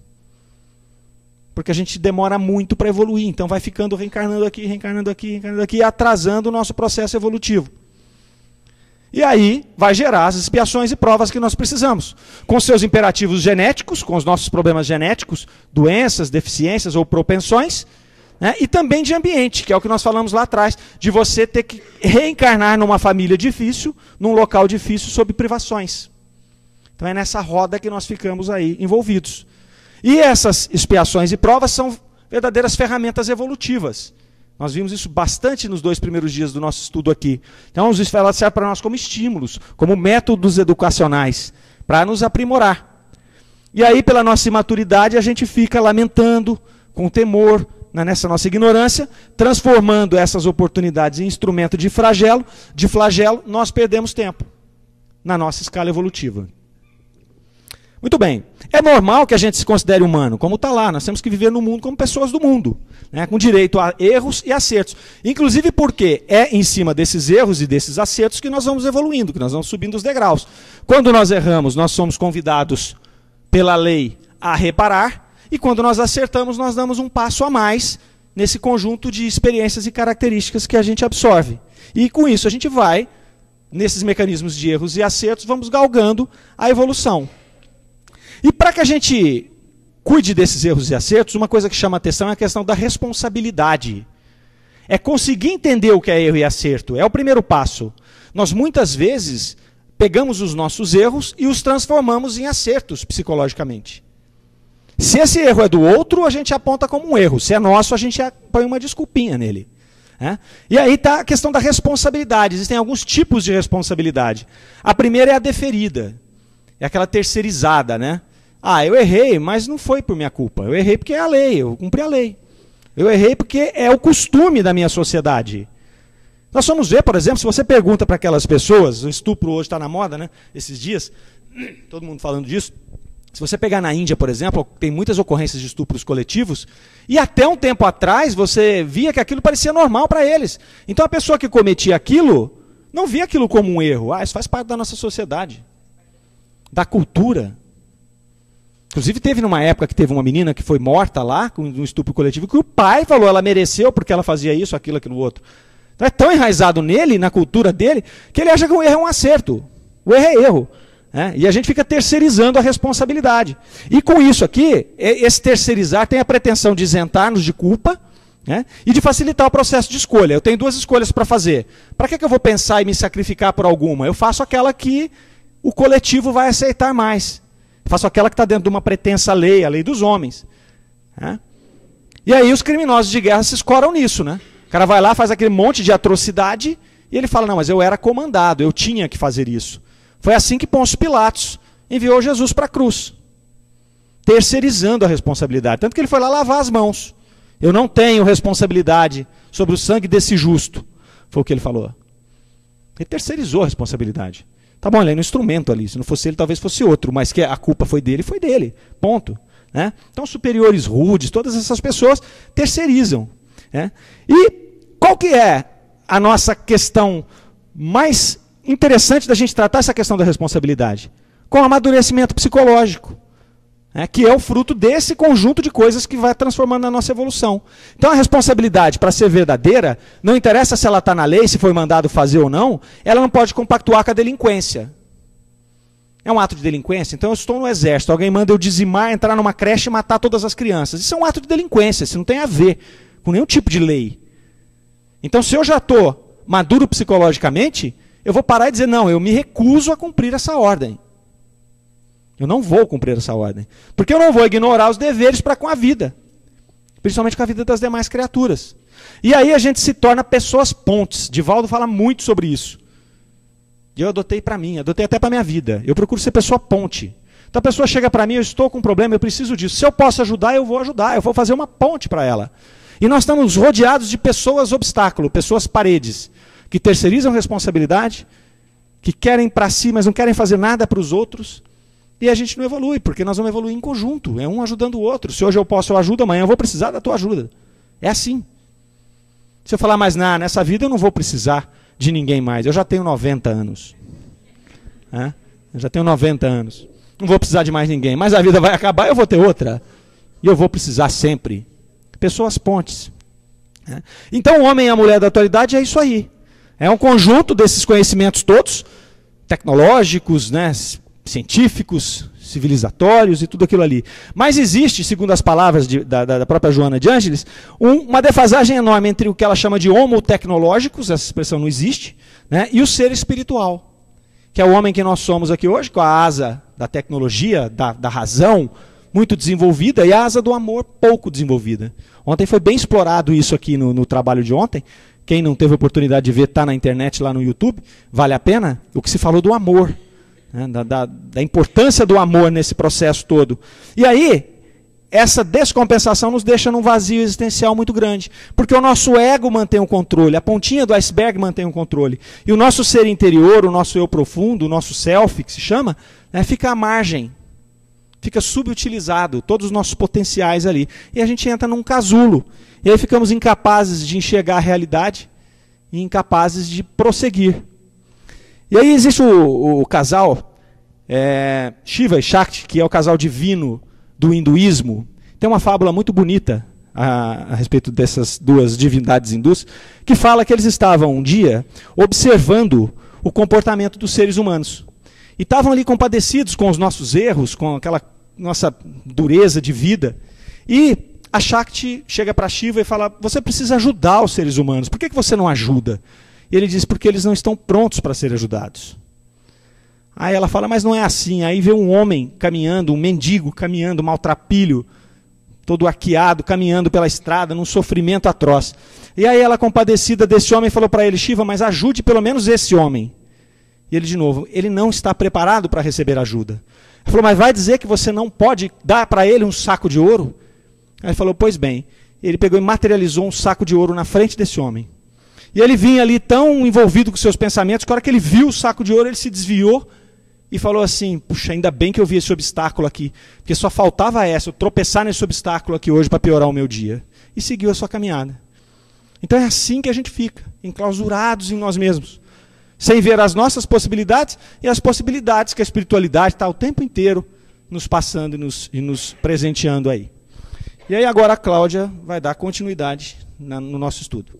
Porque a gente demora muito para evoluir, então vai ficando reencarnando aqui, e atrasando o nosso processo evolutivo. E aí vai gerar as expiações e provas que nós precisamos. Com seus imperativos genéticos, com os nossos problemas genéticos, doenças, deficiências ou propensões, né? E também de ambiente, que é o que nós falamos lá atrás, de você ter que reencarnar numa família difícil, num local difícil, sob privações. Então é nessa roda que nós ficamos aí envolvidos. E essas expiações e provas são verdadeiras ferramentas evolutivas. Nós vimos isso bastante nos 2 primeiros dias do nosso estudo aqui. Então, elas servem para nós como estímulos, como métodos educacionais, para nos aprimorar. E aí, pela nossa imaturidade, a gente fica lamentando, com temor, nessa nossa ignorância, transformando essas oportunidades em instrumento de flagelo, nós perdemos tempo na nossa escala evolutiva. Muito bem. É normal que a gente se considere humano, como está lá. Nós temos que viver no mundo como pessoas do mundo, né, com direito a erros e acertos. Inclusive porque é em cima desses erros e desses acertos que nós vamos evoluindo, que nós vamos subindo os degraus. Quando nós erramos, nós somos convidados pela lei a reparar, e quando nós acertamos, nós damos um passo a mais nesse conjunto de experiências e características que a gente absorve. E com isso a gente vai, nesses mecanismos de erros e acertos, vamos galgando a evolução. E para que a gente cuide desses erros e acertos, uma coisa que chama a atenção é a questão da responsabilidade. É conseguir entender o que é erro e acerto. É o primeiro passo. Nós muitas vezes pegamos os nossos erros e os transformamos em acertos psicologicamente. Se esse erro é do outro, a gente aponta como um erro. Se é nosso, a gente põe uma desculpinha nele. Né? E aí está a questão da responsabilidade. Existem alguns tipos de responsabilidade. A primeira é a deferida. É aquela terceirizada, né? Ah, eu errei, mas não foi por minha culpa. Eu errei porque é a lei, eu cumpri a lei. Eu errei porque é o costume da minha sociedade. Nós vamos ver, por exemplo, se você pergunta para aquelas pessoas, o estupro hoje está na moda, né? Esses dias, todo mundo falando disso. Se você pegar na Índia, por exemplo, tem muitas ocorrências de estupros coletivos, e até um tempo atrás você via que aquilo parecia normal para eles. Então a pessoa que cometia aquilo, não via aquilo como um erro. Ah, isso faz parte da nossa sociedade, da cultura. Inclusive teve numa época que teve uma menina que foi morta lá, com um estupro coletivo, que o pai falou, ela mereceu porque ela fazia isso, aquilo outro. Então é tão enraizado nele, na cultura dele, que ele acha que o erro é um acerto. O erro é erro. E a gente fica terceirizando a responsabilidade. E com isso aqui, esse terceirizar tem a pretensão de isentar-nos de culpa, né, e de facilitar o processo de escolha. Eu tenho 2 escolhas para fazer. Para que eu vou pensar e me sacrificar por alguma? Eu faço aquela que o coletivo vai aceitar mais. Eu faço aquela que está dentro de uma pretensa lei, a lei dos homens. Né? E aí os criminosos de guerra se escoram nisso. Né? O cara vai lá, faz aquele monte de atrocidade, e ele fala, não, mas eu era comandado, eu tinha que fazer isso. Foi assim que Pôncio Pilatos enviou Jesus para a cruz, terceirizando a responsabilidade. Tanto que ele foi lá lavar as mãos. Eu não tenho responsabilidade sobre o sangue desse justo, foi o que ele falou. Ele terceirizou a responsabilidade. Tá bom, ele é um instrumento ali, se não fosse ele, talvez fosse outro, mas que a culpa foi dele, ponto. Né? Então, superiores rudes, todas essas pessoas terceirizam. Né? E qual que é a nossa questão mais interessante da gente tratar essa questão da responsabilidade? Com o amadurecimento psicológico, né, que é o fruto desse conjunto de coisas que vai transformando a nossa evolução. Então a responsabilidade, para ser verdadeira, não interessa se ela está na lei, se foi mandado fazer ou não, ela não pode compactuar com a delinquência. É um ato de delinquência? Então eu estou no exército, alguém manda eu dizimar, entrar numa creche e matar todas as crianças. Isso é um ato de delinquência, isso não tem a ver com nenhum tipo de lei. Então se eu já estou maduro psicologicamente, eu vou parar e dizer, não, eu me recuso a cumprir essa ordem. Eu não vou cumprir essa ordem. Porque eu não vou ignorar os deveres para com a vida. Principalmente com a vida das demais criaturas. E aí a gente se torna pessoas pontes. Divaldo fala muito sobre isso. E eu adotei para mim, adotei até para a minha vida. Eu procuro ser pessoa ponte. Então a pessoa chega para mim, eu estou com um problema, eu preciso disso. Se eu posso ajudar, eu vou fazer uma ponte para ela. E nós estamos rodeados de pessoas obstáculo, pessoas paredes, que terceirizam responsabilidade, que querem para si, mas não querem fazer nada para os outros. E a gente não evolui, porque nós vamos evoluir em conjunto, é um ajudando o outro. Se hoje eu posso, eu ajudo, amanhã eu vou precisar da tua ajuda. É assim. Se eu falar mais nessa vida eu não vou precisar de ninguém mais. Eu já tenho 90 anos. Eu já tenho 90 anos. Não vou precisar de mais ninguém. Mas a vida vai acabar, eu vou ter outra. E eu vou precisar sempre. Pessoas pontes. Então o homem e a mulher da atualidade é isso aí. É um conjunto desses conhecimentos todos, tecnológicos, né, científicos, civilizatórios e tudo aquilo ali. Mas existe, segundo as palavras da própria Joana de Ângeles, uma defasagem enorme entre o que ela chama de homotecnológicos, essa expressão não existe, né, e o ser espiritual, que é o homem que nós somos aqui hoje, com a asa da tecnologia, da razão, muito desenvolvida, e a asa do amor pouco desenvolvida. Ontem foi bem explorado isso aqui no trabalho de ontem. Quem não teve oportunidade de ver, está na internet, lá no YouTube, vale a pena, o que se falou do amor. Né, da importância do amor nesse processo todo. E aí, essa descompensação nos deixa num vazio existencial muito grande. Porque o nosso ego mantém o controle, a pontinha do iceberg mantém o controle. E o nosso ser interior, o nosso eu profundo, o nosso self, que se chama, né, fica à margem. Fica subutilizado, todos os nossos potenciais ali. E a gente entra num casulo. E aí ficamos incapazes de enxergar a realidade e incapazes de prosseguir. E aí existe o casal Shiva e Shakti, que é o casal divino do hinduísmo. Tem uma fábula muito bonita a respeito dessas duas divindades hindus, que fala que eles estavam um dia observando o comportamento dos seres humanos. E estavam ali compadecidos com os nossos erros, com aquela nossa dureza de vida. E a Shakti chega para Shiva e fala, você precisa ajudar os seres humanos, por que você não ajuda? E ele diz, porque eles não estão prontos para ser ajudados. Aí ela fala, mas não é assim. Aí vê um homem caminhando, um mendigo caminhando, maltrapilho, todo arqueado, caminhando pela estrada, num sofrimento atroz. E aí ela, compadecida desse homem, falou para ele, Shiva, mas ajude pelo menos esse homem. E ele, de novo, ele não está preparado para receber ajuda. Ele falou, mas vai dizer que você não pode dar para ele um saco de ouro? Aí ele falou, pois bem. Ele pegou e materializou um saco de ouro na frente desse homem. E ele vinha ali tão envolvido com seus pensamentos, que a hora que ele viu o saco de ouro, ele se desviou e falou assim, puxa, ainda bem que eu vi esse obstáculo aqui, porque só faltava eu tropeçar nesse obstáculo aqui hoje para piorar o meu dia. E seguiu a sua caminhada. Então é assim que a gente fica, enclausurados em nós mesmos, sem ver as nossas possibilidades e as possibilidades que a espiritualidade está o tempo inteiro nos passando e nos presenteando aí. E aí agora a Cláudia vai dar continuidade no nosso estudo.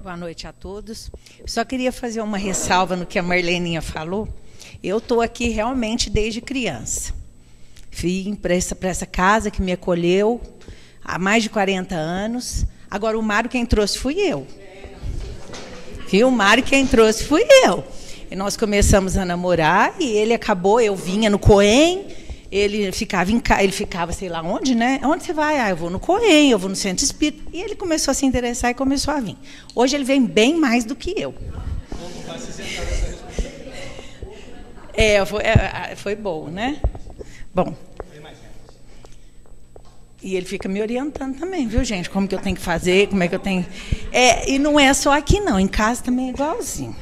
Boa noite a todos. Só queria fazer uma ressalva no que a Marleninha falou. Eu estou aqui realmente desde criança. Vim para essa casa que me acolheu há mais de 40 anos. Agora, o Mário quem trouxe fui eu. Viu? O Mário quem trouxe fui eu. E nós começamos a namorar e ele acabou, eu vinha no Coen, ele ficava sei lá onde, né? Onde você vai? Ah, eu vou no Coen, eu vou no Centro Espírita. E ele começou a se interessar e começou a vir. Hoje ele vem bem mais do que eu. Como vai se sentar essa responsabilidade? Foi bom, né? Bom. E ele fica me orientando também, viu, gente? Como que eu tenho que fazer, como é que eu tenho... E não é só aqui, não. Em casa também é igualzinho.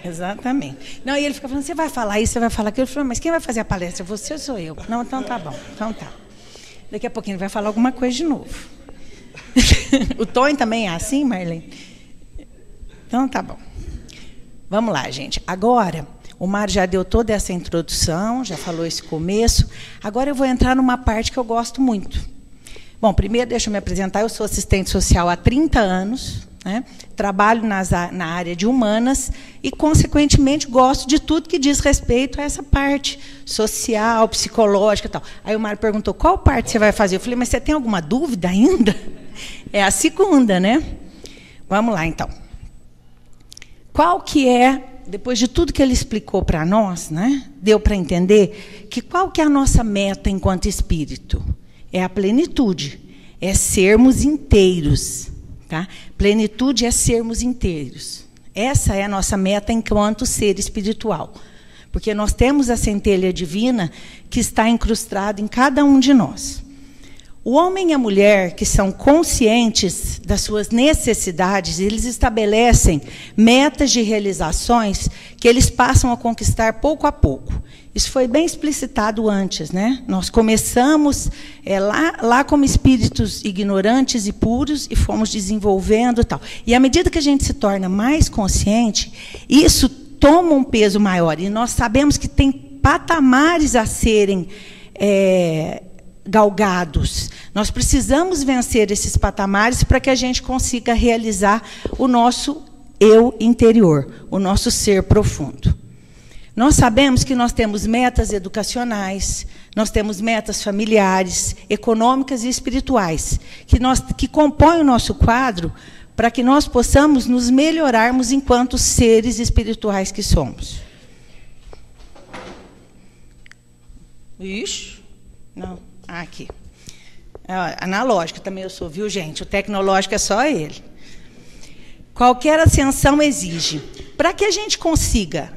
Exatamente. Não, e ele fica falando, você vai falar isso, você vai falar aquilo. Eu falo, mas quem vai fazer a palestra? Você ou sou eu? Não, então tá bom. Então tá. Daqui a pouquinho ele vai falar alguma coisa de novo. O Tony também é assim, Marlene? Então tá bom. Vamos lá, gente. Agora, o Mário já deu toda essa introdução, já falou esse começo. Agora eu vou entrar numa parte que eu gosto muito. Bom, primeiro deixa eu me apresentar. Eu sou assistente social há 30 anos. Né? Trabalho na área de humanas e, consequentemente, gosto de tudo que diz respeito a essa parte social, psicológica e tal. Aí o Mário perguntou, qual parte você vai fazer? Eu falei, mas você tem alguma dúvida ainda? É a segunda, né? Vamos lá, então. qual que é, depois de tudo que ele explicou para nós, né, deu para entender que qual que é a nossa meta enquanto espírito? É a plenitude, é sermos inteiros. Tá? Plenitude é sermos inteiros. Essa é a nossa meta enquanto ser espiritual. Porque nós temos a centelha divina que está incrustada em cada um de nós. O homem e a mulher que são conscientes das suas necessidades, eles estabelecem metas de realizações que eles passam a conquistar pouco a pouco. Isso foi bem explicitado antes, né? Nós começamos lá como espíritos ignorantes e puros e fomos desenvolvendo e tal. E à medida que a gente se torna mais consciente, isso toma um peso maior. E nós sabemos que tem patamares a serem galgados. Nós precisamos vencer esses patamares para que a gente consiga realizar o nosso eu interior, o nosso ser profundo. Nós sabemos que nós temos metas educacionais, nós temos metas familiares, econômicas e espirituais, que compõem o nosso quadro para que nós possamos nos melhorarmos enquanto seres espirituais que somos. Ixi, não, aqui. Analógico também eu sou, viu, gente? O tecnológico é só ele. Qualquer ascensão exige. Para que a gente consiga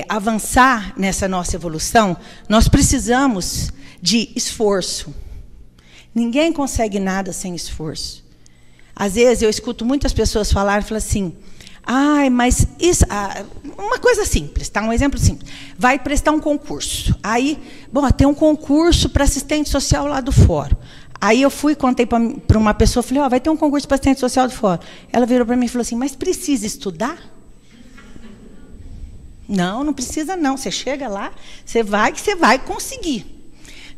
avançar nessa nossa evolução, nós precisamos de esforço. Ninguém consegue nada sem esforço. Às vezes eu escuto muitas pessoas falar assim, mas isso, uma coisa simples, tá? Um exemplo simples. Vai prestar um concurso. Aí, tem um concurso para assistente social lá do fórum. Aí eu fui e contei para uma pessoa, falei, vai ter um concurso para assistente social do fórum. Ela virou para mim e falou assim, mas precisa estudar? Não precisa não. Você chega lá, você vai conseguir.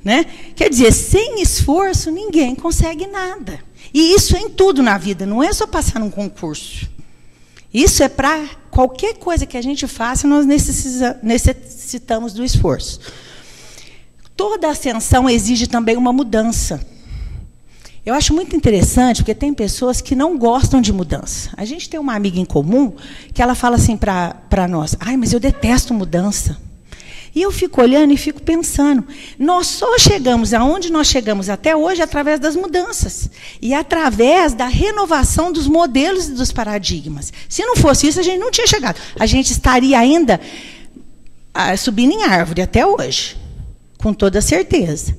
Né? Quer dizer, sem esforço, ninguém consegue nada. E isso é em tudo na vida, não é só passar num concurso. Isso é para qualquer coisa que a gente faça, nós necessitamos do esforço. Toda ascensão exige também uma mudança. Eu acho muito interessante, porque tem pessoas que não gostam de mudança. A gente tem uma amiga em comum que ela fala assim para nós, mas eu detesto mudança. E eu fico olhando e fico pensando, nós só chegamos aonde nós chegamos até hoje através das mudanças. E através da renovação dos modelos e dos paradigmas. Se não fosse isso, a gente não tinha chegado. A gente estaria ainda subindo em árvore até hoje, com toda certeza.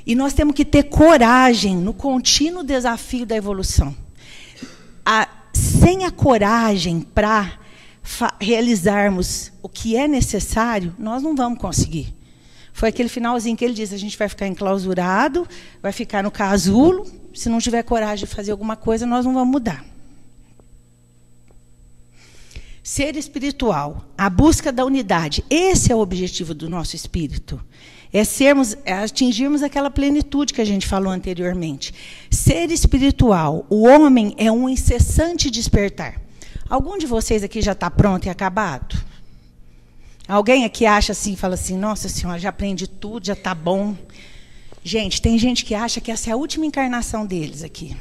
E nós temos que ter coragem no contínuo desafio da evolução. Sem a coragem para realizarmos o que é necessário, nós não vamos conseguir. Foi aquele finalzinho que ele disse, a gente vai ficar enclausurado, vai ficar no casulo, se não tiver coragem de fazer alguma coisa, nós não vamos mudar. Ser espiritual, a busca da unidade, esse é o objetivo do nosso espírito. É atingirmos aquela plenitude que a gente falou anteriormente. Ser espiritual, o homem é um incessante despertar. Algum de vocês aqui já está pronto e acabado? Alguém aqui acha assim, fala assim, nossa senhora, já aprendi tudo, já está bom. Gente, tem gente que acha que essa é a última encarnação deles aqui.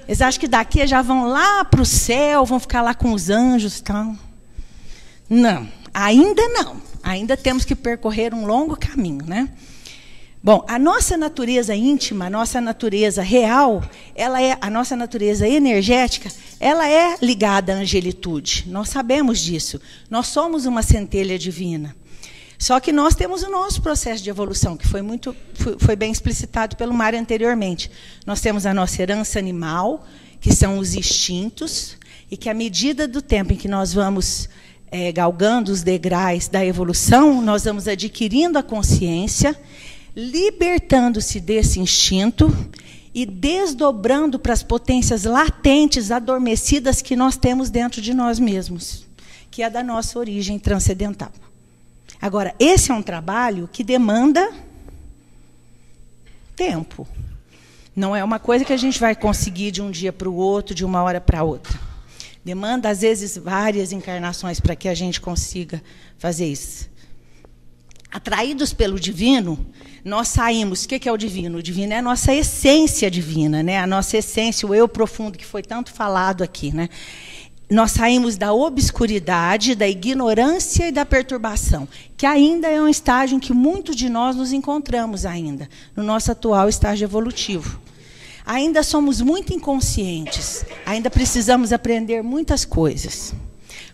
Eles acham que daqui já vão lá para o céu, vão ficar lá com os anjos e tal. Não, ainda não. Ainda temos que percorrer um longo caminho, né? Bom, a nossa natureza íntima, a nossa natureza real, a nossa natureza energética, ela é ligada à angelitude. Nós sabemos disso. Nós somos uma centelha divina. Só que nós temos o nosso processo de evolução, que foi bem explicitado pelo Mário anteriormente. Nós temos a nossa herança animal, que são os instintos, e que à medida do tempo em que nós vamos galgando os degraus da evolução, nós vamos adquirindo a consciência, libertando-se desse instinto e desdobrando para as potências latentes, adormecidas que nós temos dentro de nós mesmos, que é da nossa origem transcendental. Agora, esse é um trabalho que demanda tempo. Não é uma coisa que a gente vai conseguir de um dia para o outro, de uma hora para outra. Demanda, às vezes, várias encarnações para que a gente consiga fazer isso. Atraídos pelo divino, nós saímos. O que é o divino? O divino é a nossa essência divina, né? A nossa essência, o eu profundo, que foi tanto falado aqui, né? nós saímos da obscuridade, da ignorância e da perturbação, que ainda é um estágio em que muitos de nós nos encontramos ainda, no nosso atual estágio evolutivo. Ainda somos muito inconscientes, ainda precisamos aprender muitas coisas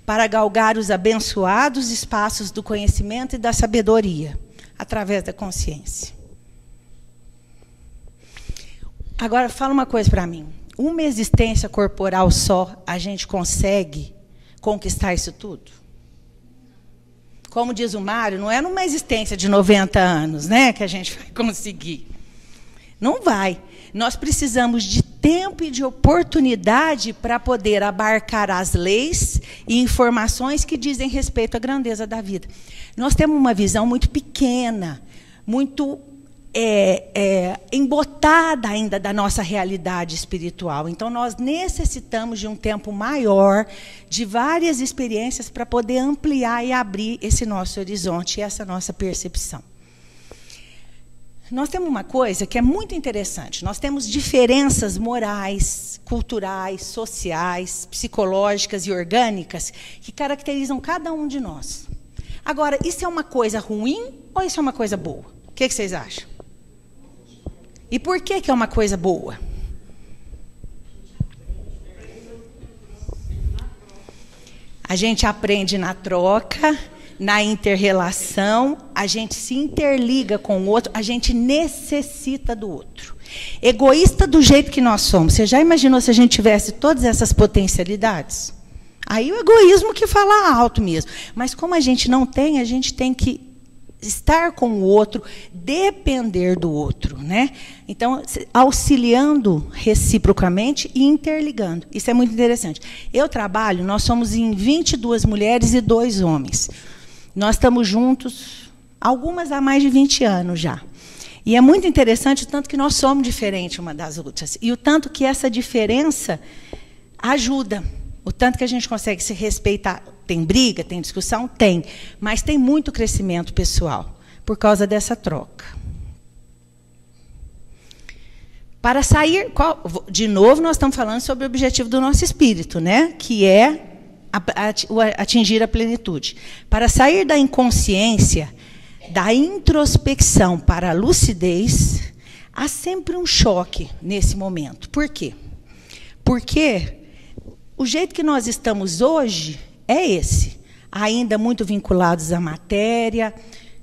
para galgar os abençoados espaços do conhecimento e da sabedoria, através da consciência. Agora, fala uma coisa para mim. Uma existência corporal só, a gente consegue conquistar isso tudo? Como diz o Mário, não é numa existência de 90 anos, né, que a gente vai conseguir. Não vai. Nós precisamos de tempo e de oportunidade para poder abarcar as leis e informações que dizem respeito à grandeza da vida. Nós temos uma visão muito pequena, muito embotada ainda da nossa realidade espiritual. Então, nós necessitamos de um tempo maior, de várias experiências, para poder ampliar e abrir esse nosso horizonte e essa nossa percepção. Nós temos uma coisa que é muito interessante. Nós temos diferenças morais, culturais, sociais, psicológicas e orgânicas que caracterizam cada um de nós. Agora, isso é uma coisa ruim ou isso é uma coisa boa? O que vocês acham? E por que é uma coisa boa? A gente aprende na troca, na inter-relação, a gente se interliga com o outro, a gente necessita do outro. Egoísta do jeito que nós somos. Você já imaginou se a gente tivesse todas essas potencialidades? Aí o egoísmo que fala alto mesmo. Mas como a gente não tem, a gente tem que estar com o outro, depender do outro, né? Então, auxiliando reciprocamente e interligando. Isso é muito interessante. Eu trabalho, nós somos em 22 mulheres e 2 homens. Nós estamos juntos, algumas há mais de 20 anos já. E é muito interessante o tanto que nós somos diferentes uma das outras. E o tanto que essa diferença ajuda. O tanto que a gente consegue se respeitar. Tem briga, tem discussão? Tem. Mas tem muito crescimento pessoal por causa dessa troca. Para sair... De novo, nós estamos falando sobre o objetivo do nosso espírito, né? Que é atingir a plenitude. Para sair da inconsciência, da introspecção para a lucidez, há sempre um choque nesse momento. Por quê? Porque o jeito que nós estamos hoje é esse, ainda muito vinculados à matéria,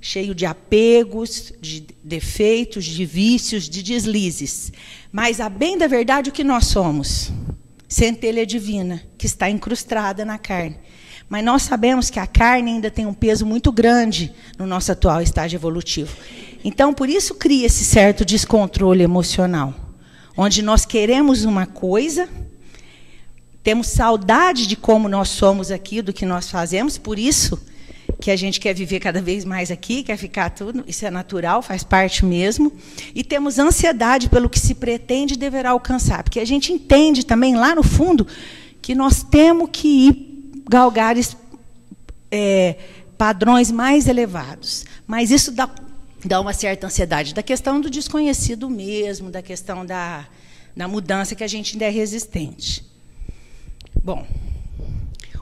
cheio de apegos, de defeitos, de vícios, de deslizes. Mas, a bem da verdade, o que nós somos? Centelha divina, que está incrustada na carne. Mas nós sabemos que a carne ainda tem um peso muito grande no nosso atual estágio evolutivo. Então, por isso cria esse certo descontrole emocional, onde nós queremos uma coisa, temos saudade de como nós somos aqui, do que nós fazemos, por isso que a gente quer viver cada vez mais aqui, quer ficar tudo, isso é natural, faz parte mesmo, e temos ansiedade pelo que se pretende e deverá alcançar, porque a gente entende também, lá no fundo, que nós temos que ir galgar padrões mais elevados. Mas isso dá uma certa ansiedade, da questão do desconhecido mesmo, da questão da mudança, que a gente ainda é resistente. Bom,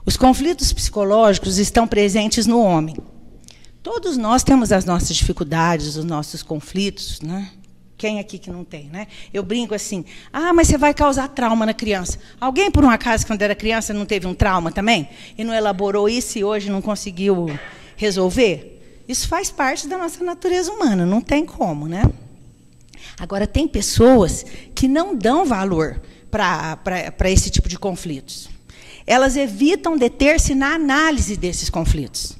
os conflitos psicológicos estão presentes no homem. Todos nós temos as nossas dificuldades, os nossos conflitos, né? Quem aqui que não tem, né? Eu brinco assim, mas você vai causar trauma na criança. Alguém, por um acaso, quando era criança, não teve um trauma também? E não elaborou isso e hoje não conseguiu resolver? Isso faz parte da nossa natureza humana, não tem como, né? Agora, tem pessoas que não dão valor para esse tipo de conflitos. Elas evitam deter-se na análise desses conflitos.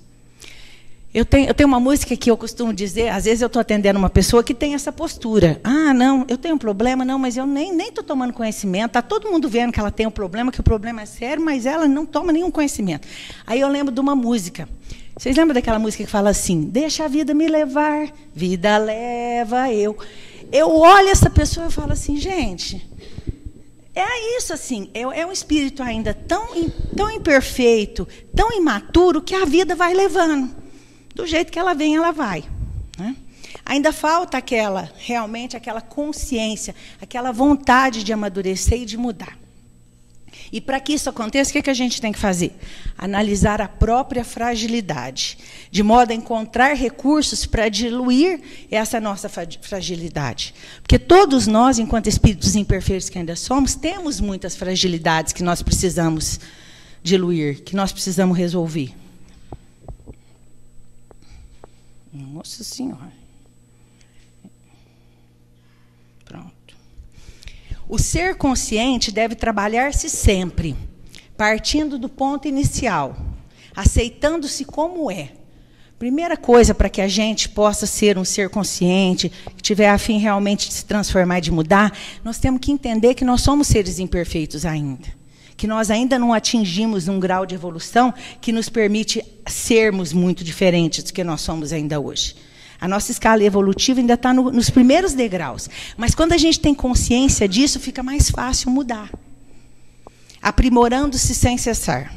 Eu tenho uma música que eu costumo dizer, às vezes eu estou atendendo uma pessoa que tem essa postura. Não, eu tenho um problema, não, mas eu nem estou tomando conhecimento. Está todo mundo vendo que ela tem um problema, que o problema é sério, mas ela não toma nenhum conhecimento. Aí eu lembro de uma música. Vocês lembram daquela música que fala assim, deixa a vida me levar, vida leva eu. Eu olho essa pessoa e falo assim, gente, é isso assim, é um espírito ainda tão imperfeito, tão imaturo, que a vida vai levando. Do jeito que ela vem, ela vai, né? Ainda falta realmente aquela consciência, aquela vontade de amadurecer e de mudar. E para que isso aconteça, o que a gente tem que fazer? Analisar a própria fragilidade, de modo a encontrar recursos para diluir essa nossa fragilidade. Porque todos nós, enquanto espíritos imperfeitos que ainda somos, temos muitas fragilidades que nós precisamos diluir, que nós precisamos resolver. Nossa Senhora. Pronto. O ser consciente deve trabalhar-se sempre, partindo do ponto inicial, aceitando-se como é. Primeira coisa para que a gente possa ser um ser consciente, que tiver a fim realmente de se transformar e de mudar, nós temos que entender que nós somos seres imperfeitos ainda. Que nós ainda não atingimos um grau de evolução que nos permite sermos muito diferentes do que nós somos ainda hoje. A nossa escala evolutiva ainda está nos primeiros degraus. Mas quando a gente tem consciência disso, fica mais fácil mudar. Aprimorando-se sem cessar.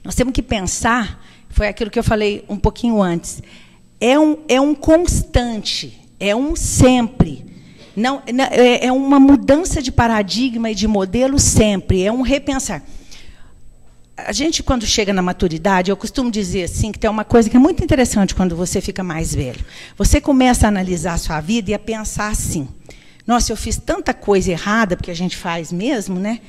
Nós temos que pensar, foi aquilo que eu falei um pouquinho antes, é um constante, é um sempre. Não, é uma mudança de paradigma e de modelo sempre, é um repensar. A gente, quando chega na maturidade, eu costumo dizer assim, que tem uma coisa que é muito interessante quando você fica mais velho. Você começa a analisar a sua vida e a pensar assim, nossa, eu fiz tanta coisa errada, porque a gente faz mesmo, né?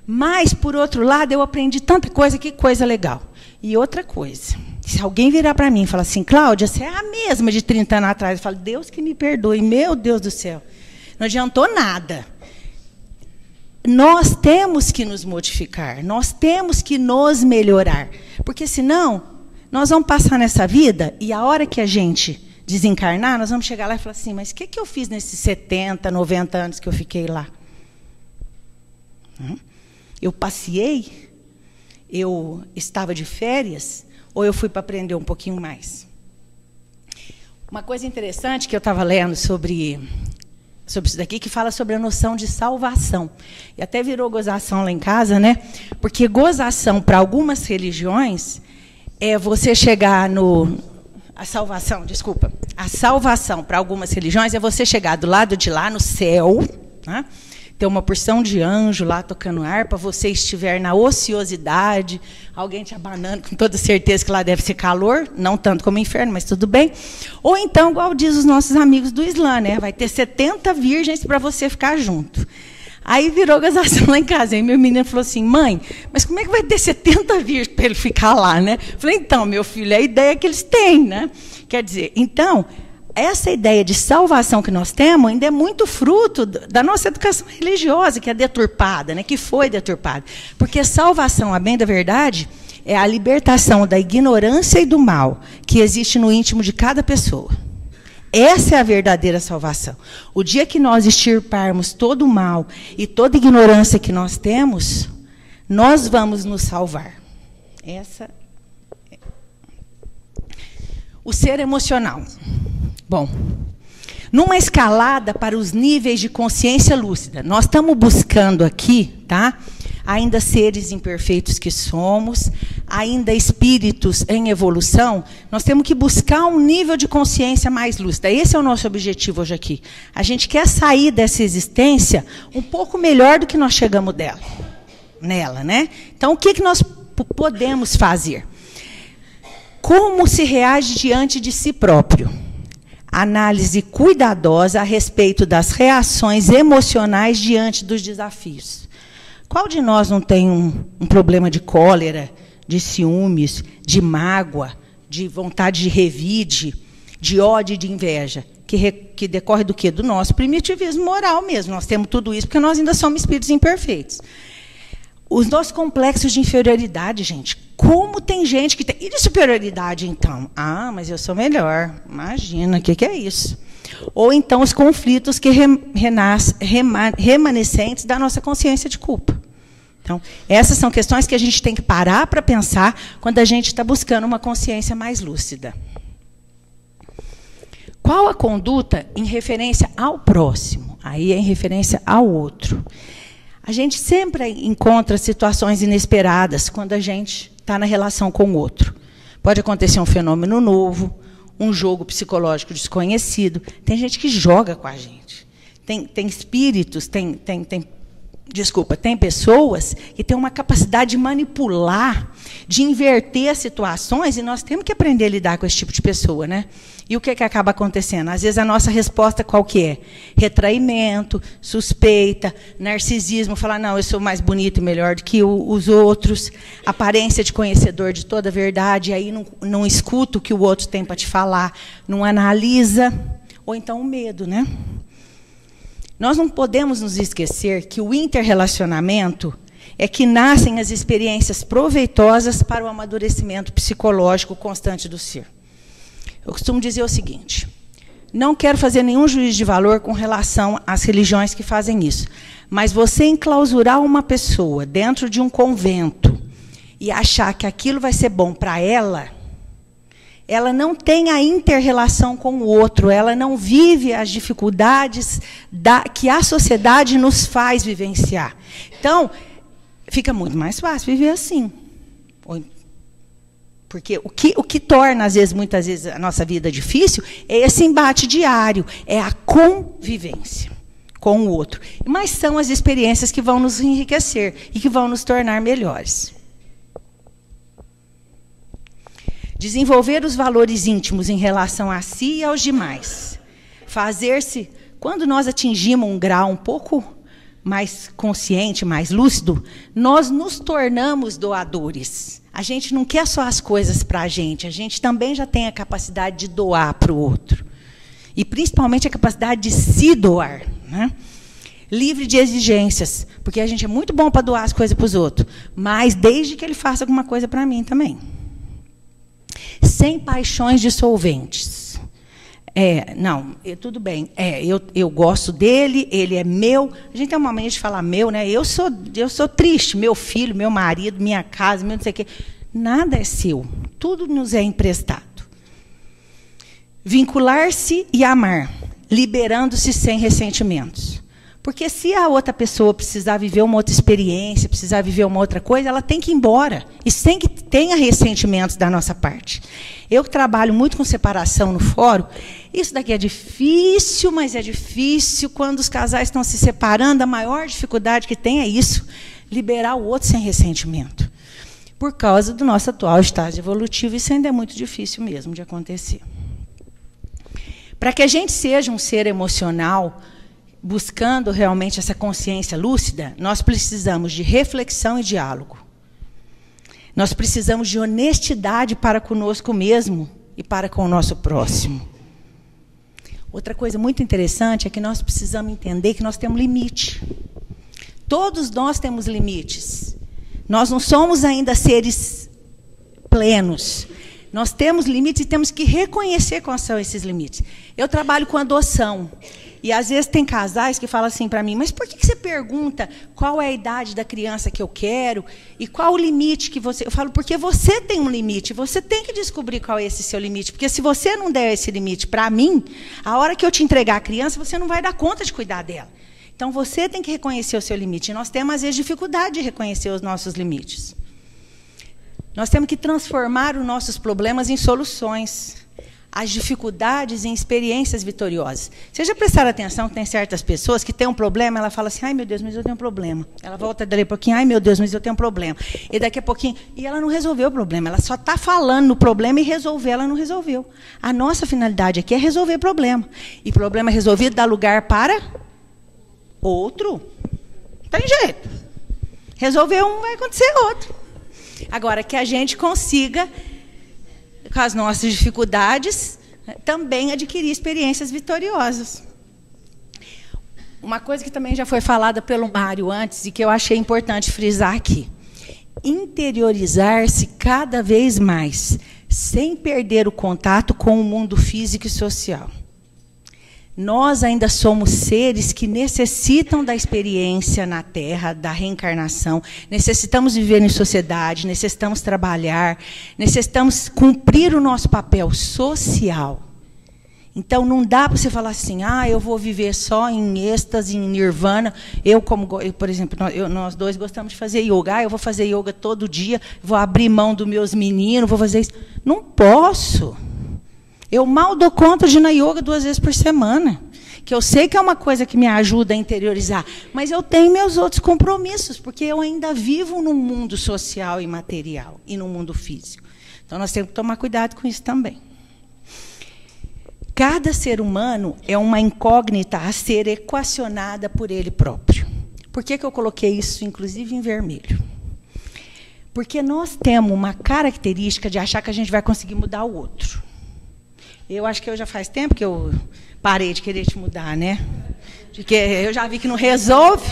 Mas, por outro lado, eu aprendi tanta coisa, que coisa legal. E outra coisa, se alguém virar para mim e falar assim, Cláudia, você é a mesma de 30 anos atrás, eu falo, Deus que me perdoe, meu Deus do céu. Não adiantou nada. Nós temos que nos modificar, nós temos que nos melhorar, porque senão nós vamos passar nessa vida e a hora que a gente desencarnar, nós vamos chegar lá e falar assim, mas o que eu fiz nesses 70, 90 anos que eu fiquei lá? Eu passeei? Eu estava de férias? Ou eu fui para aprender um pouquinho mais? Uma coisa interessante que eu estava lendo sobre isso daqui, que fala sobre a noção de salvação. E até virou gozação lá em casa, né? Porque gozação, para algumas religiões, é você chegar no... A salvação, para algumas religiões, é você chegar do lado de lá, no céu, né? Ter uma porção de anjo lá tocando harpa, você estiver na ociosidade, alguém te abanando, com toda certeza que lá deve ser calor, não tanto como inferno, mas tudo bem. Ou então, igual diz os nossos amigos do Islã, né? Vai ter 70 virgens para você ficar junto. Aí virou gozação lá em casa. Aí meu menino falou assim, mãe, mas como é que vai ter 70 virgens para ele ficar lá, né? Falei, então, meu filho, é a ideia que eles têm, né? Quer dizer, então... Essa ideia de salvação que nós temos ainda é muito fruto da nossa educação religiosa, que é deturpada, né, que foi deturpada. Porque salvação, a bem da verdade, é a libertação da ignorância e do mal que existe no íntimo de cada pessoa. Essa é a verdadeira salvação. O dia que nós extirparmos todo o mal e toda ignorância que nós temos, nós vamos nos salvar. O ser emocional. Bom, numa escalada para os níveis de consciência lúcida, nós estamos buscando aqui, tá? Ainda seres imperfeitos que somos, ainda espíritos em evolução, nós temos que buscar um nível de consciência mais lúcida. Esse é o nosso objetivo hoje aqui. A gente quer sair dessa existência um pouco melhor do que nós chegamos nela, né? Então, o que nós podemos fazer? Como se reage diante de si próprio? Análise cuidadosa a respeito das reações emocionais diante dos desafios. Qual de nós não tem um problema de cólera, de ciúmes, de mágoa, de vontade de revide, de ódio e de inveja? Que decorre do quê? Do nosso primitivismo moral mesmo. Nós temos tudo isso porque nós ainda somos espíritos imperfeitos. Os nossos complexos de inferioridade, gente. Como tem gente que tem... E de superioridade, então? Ah, mas eu sou melhor. Imagina, o que é isso? Ou então os conflitos que remanescentes da nossa consciência de culpa. Então, essas são questões que a gente tem que parar para pensar quando a gente está buscando uma consciência mais lúcida. Qual a conduta em referência ao próximo? Aí é em referência ao outro. A gente sempre encontra situações inesperadas quando a gente está na relação com o outro. Pode acontecer um fenômeno novo, um jogo psicológico desconhecido. Tem gente que joga com a gente. Tem espíritos, tem tem pessoas que têm uma capacidade de manipular, de inverter as situações, e nós temos que aprender a lidar com esse tipo de pessoa, né? E o que acaba acontecendo? Às vezes a nossa resposta qual que é? Retraimento, suspeita, narcisismo, falar, não, eu sou mais bonito e melhor do que os outros, aparência de conhecedor de toda a verdade, aí não escuta o que o outro tem para te falar, não analisa, ou então o medo, né? Nós não podemos nos esquecer que o interrelacionamento é que nascem as experiências proveitosas para o amadurecimento psicológico constante do ser. Eu costumo dizer o seguinte, não quero fazer nenhum juízo de valor com relação às religiões que fazem isso, mas você enclausurar uma pessoa dentro de um convento e achar que aquilo vai ser bom para ela não tem a inter-relação com o outro, ela não vive as dificuldades que a sociedade nos faz vivenciar. Então, fica muito mais fácil viver assim. Porque o que torna, muitas vezes, a nossa vida difícil é esse embate diário, é a convivência com o outro. Mas são as experiências que vão nos enriquecer e que vão nos tornar melhores. Desenvolver os valores íntimos em relação a si e aos demais. Fazer-se, quando nós atingimos um grau um pouco mais consciente, mais lúcido, nós nos tornamos doadores. A gente não quer só as coisas para a gente também já tem a capacidade de doar para o outro. E, principalmente, a capacidade de se doar, né? Livre de exigências, porque a gente é muito bom para doar as coisas para os outros, mas desde que ele faça alguma coisa para mim também. Sem paixões dissolventes. Tudo bem. Eu gosto dele, ele é meu. A gente tem uma mania de falar meu, né? Eu sou triste, meu filho, meu marido, minha casa, meu não sei o quê. Nada é seu. Tudo nos é emprestado. Vincular-se e amar, liberando-se sem ressentimentos. Porque se a outra pessoa precisar viver uma outra experiência, precisar viver uma outra coisa, ela tem que ir embora. E sem que tenha ressentimentos da nossa parte. Eu que trabalho muito com separação no fórum, isso daqui é difícil, mas é difícil. Quando os casais estão se separando, a maior dificuldade que tem é isso, liberar o outro sem ressentimento. Por causa do nosso atual estágio evolutivo, isso ainda é muito difícil mesmo de acontecer. Para que a gente seja um ser emocional, buscando realmente essa consciência lúcida, nós precisamos de reflexão e diálogo. Nós precisamos de honestidade para conosco mesmo e para com o nosso próximo. Outra coisa muito interessante é que nós precisamos entender que nós temos limite. Todos nós temos limites. Nós não somos ainda seres plenos. Nós temos limites e temos que reconhecer quais são esses limites. Eu trabalho com adoção. E, às vezes, tem casais que falam assim para mim, mas por que você pergunta qual é a idade da criança que eu quero e qual o limite que você... Eu falo, porque você tem um limite, você tem que descobrir qual é esse seu limite. Porque se você não der esse limite para mim, a hora que eu te entregar a criança, você não vai dar conta de cuidar dela. Então, você tem que reconhecer o seu limite. E nós temos, às vezes, dificuldade de reconhecer os nossos limites. Nós temos que transformar os nossos problemas em soluções. As dificuldades em experiências vitoriosas. Vocês já prestaram atenção que tem certas pessoas que têm um problema, ela fala assim, ai meu Deus, mas eu tenho um problema. Ela volta dali a pouquinho, ai meu Deus, mas eu tenho um problema. E daqui a pouquinho, e ela não resolveu o problema, ela só está falando no problema e resolver, ela não resolveu. A nossa finalidade aqui é resolver problema. E problema resolvido dá lugar para outro. Não tem jeito. Resolver um, vai acontecer outro. Agora, que a gente consiga, com as nossas dificuldades, também adquirir experiências vitoriosas. Uma coisa que também já foi falada pelo Mário antes e que eu achei importante frisar aqui. Interiorizar-se cada vez mais, sem perder o contato com o mundo físico e social. Nós ainda somos seres que necessitam da experiência na Terra, da reencarnação, necessitamos viver em sociedade, necessitamos trabalhar, necessitamos cumprir o nosso papel social. Então, não dá para você falar assim, eu vou viver só em êxtase, em nirvana. Por exemplo, nós dois gostamos de fazer yoga. Eu vou fazer yoga todo dia, vou abrir mão dos meus meninos, vou fazer isso. Não posso. Eu mal dou conta de ir na yoga 2 vezes por semana. que eu sei que é uma coisa que me ajuda a interiorizar, mas eu tenho meus outros compromissos, porque eu ainda vivo num mundo social e material, e num mundo físico. Então, nós temos que tomar cuidado com isso também. Cada ser humano é uma incógnita a ser equacionada por ele próprio. Por que eu coloquei isso, inclusive, em vermelho? Porque nós temos uma característica de achar que a gente vai conseguir mudar o outro. Eu acho que eu já faz tempo que eu parei de querer te mudar, né? Porque eu já vi que não resolve,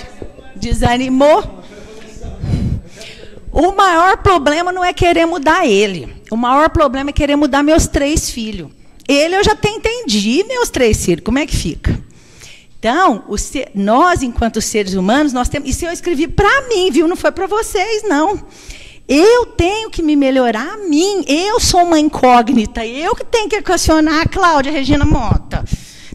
desanimou. O maior problema não é querer mudar ele. O maior problema é querer mudar meus 3 filhos. Ele eu já até entendi, meus 3 filhos, como é que fica? Então, nós, enquanto seres humanos, nós temos... Isso eu escrevi para mim, viu? Não foi para vocês, não. Eu tenho que me melhorar a mim. Eu sou uma incógnita. Eu que tenho que equacionar a Cláudia Regina Mota.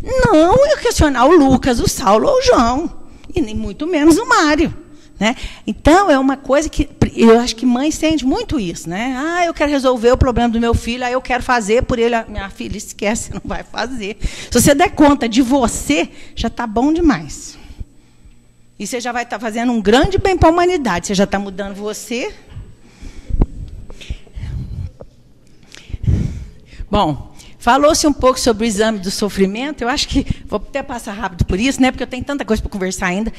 Não eu questionar o Lucas, o Saulo ou o João. E nem muito menos o Mário. Né? Então, é uma coisa que... Eu acho que mãe sente muito isso. Né? Ah, eu quero resolver o problema do meu filho, aí eu quero fazer por ele. Minha filha, esquece, não vai fazer. Se você der conta de você, já está bom demais. E você já vai estar fazendo um grande bem para a humanidade. Você já está mudando você. Bom, falou-se um pouco sobre o exame do sofrimento. Eu acho que vou até passar rápido por isso, né? Porque eu tenho tanta coisa para conversar ainda.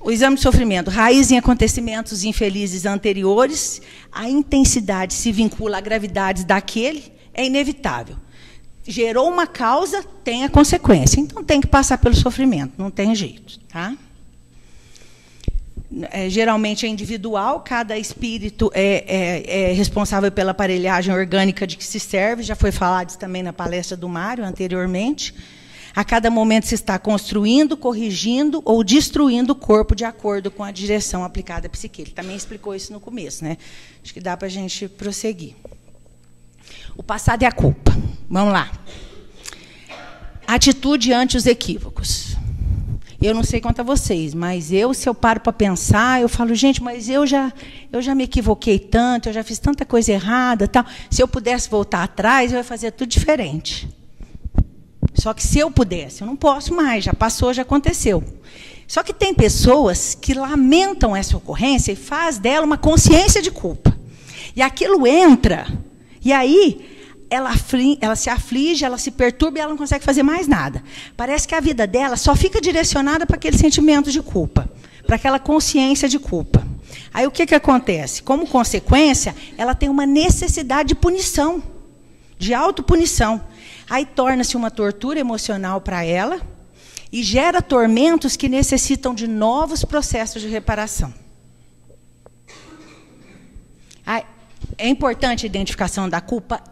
O exame do sofrimento, raiz em acontecimentos infelizes anteriores, a intensidade se vincula à gravidade daquele, é inevitável. Gerou uma causa, tem a consequência. Então, tem que passar pelo sofrimento, não tem jeito. Tá? Geralmente é individual, cada espírito é responsável pela aparelhagem orgânica de que se serve, já foi falado isso também na palestra do Mário anteriormente. A cada momento se está construindo, corrigindo ou destruindo o corpo de acordo com a direção aplicada à psique. Ele também explicou isso no começo, né? Acho que dá para a gente prosseguir. O passado é a culpa. Vamos lá. Atitude ante os equívocos. Eu não sei quanto a vocês, mas se eu paro para pensar, eu falo, gente, mas eu já me equivoquei tanto, eu já fiz tanta coisa errada, tal. Se eu pudesse voltar atrás, eu ia fazer tudo diferente. Só que se eu pudesse, eu não posso mais, já passou, já aconteceu. Só que tem pessoas que lamentam essa ocorrência e faz dela uma consciência de culpa. E aquilo entra, e aí ela se aflige, ela se perturba e ela não consegue fazer mais nada. Parece que a vida dela só fica direcionada para aquele sentimento de culpa, para aquela consciência de culpa. Aí o que acontece? Como consequência, ela tem uma necessidade de punição, de autopunição. Aí torna-se uma tortura emocional para ela e gera tormentos que necessitam de novos processos de reparação. É importante a identificação da culpa?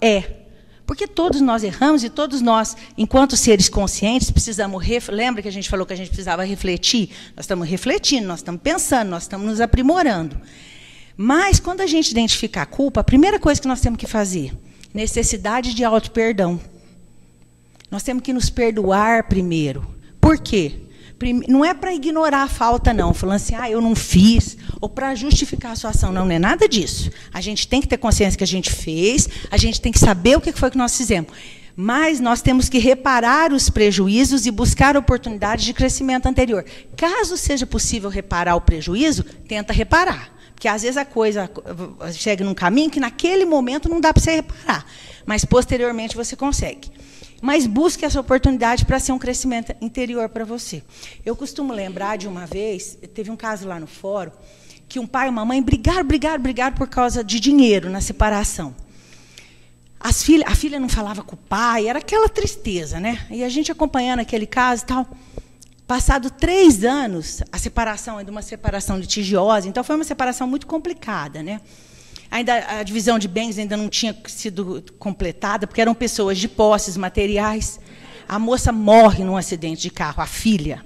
Porque todos nós erramos e todos nós, enquanto seres conscientes, precisamos... Lembra que a gente falou que a gente precisava refletir? Nós estamos refletindo, nós estamos pensando, nós estamos nos aprimorando. Mas, quando a gente identifica a culpa, a primeira coisa que nós temos que fazer, necessidade de auto-perdão. Nós temos que nos perdoar primeiro. Por quê? Não é para ignorar a falta, não. Falando assim, eu não fiz, ou para justificar a sua ação. Não, não é nada disso. A gente tem que ter consciência que a gente fez, a gente tem que saber o que foi que nós fizemos. Mas nós temos que reparar os prejuízos e buscar oportunidades de crescimento anterior. Caso seja possível reparar o prejuízo, tenta reparar. Porque, às vezes, a coisa chega num caminho que, naquele momento, não dá para você reparar. Mas, posteriormente, você consegue. Mas busque essa oportunidade para ser um crescimento interior para você. Eu costumo lembrar de uma vez, teve um caso lá no fórum, que um pai e uma mãe brigaram por causa de dinheiro na separação. A filha não falava com o pai, era aquela tristeza, né? E a gente acompanhando aquele caso e tal. Passado 3 anos, a separação é de uma separação litigiosa, então foi uma separação muito complicada, né? Ainda a divisão de bens ainda não tinha sido completada, porque eram pessoas de posses materiais. A moça morre num acidente de carro, a filha,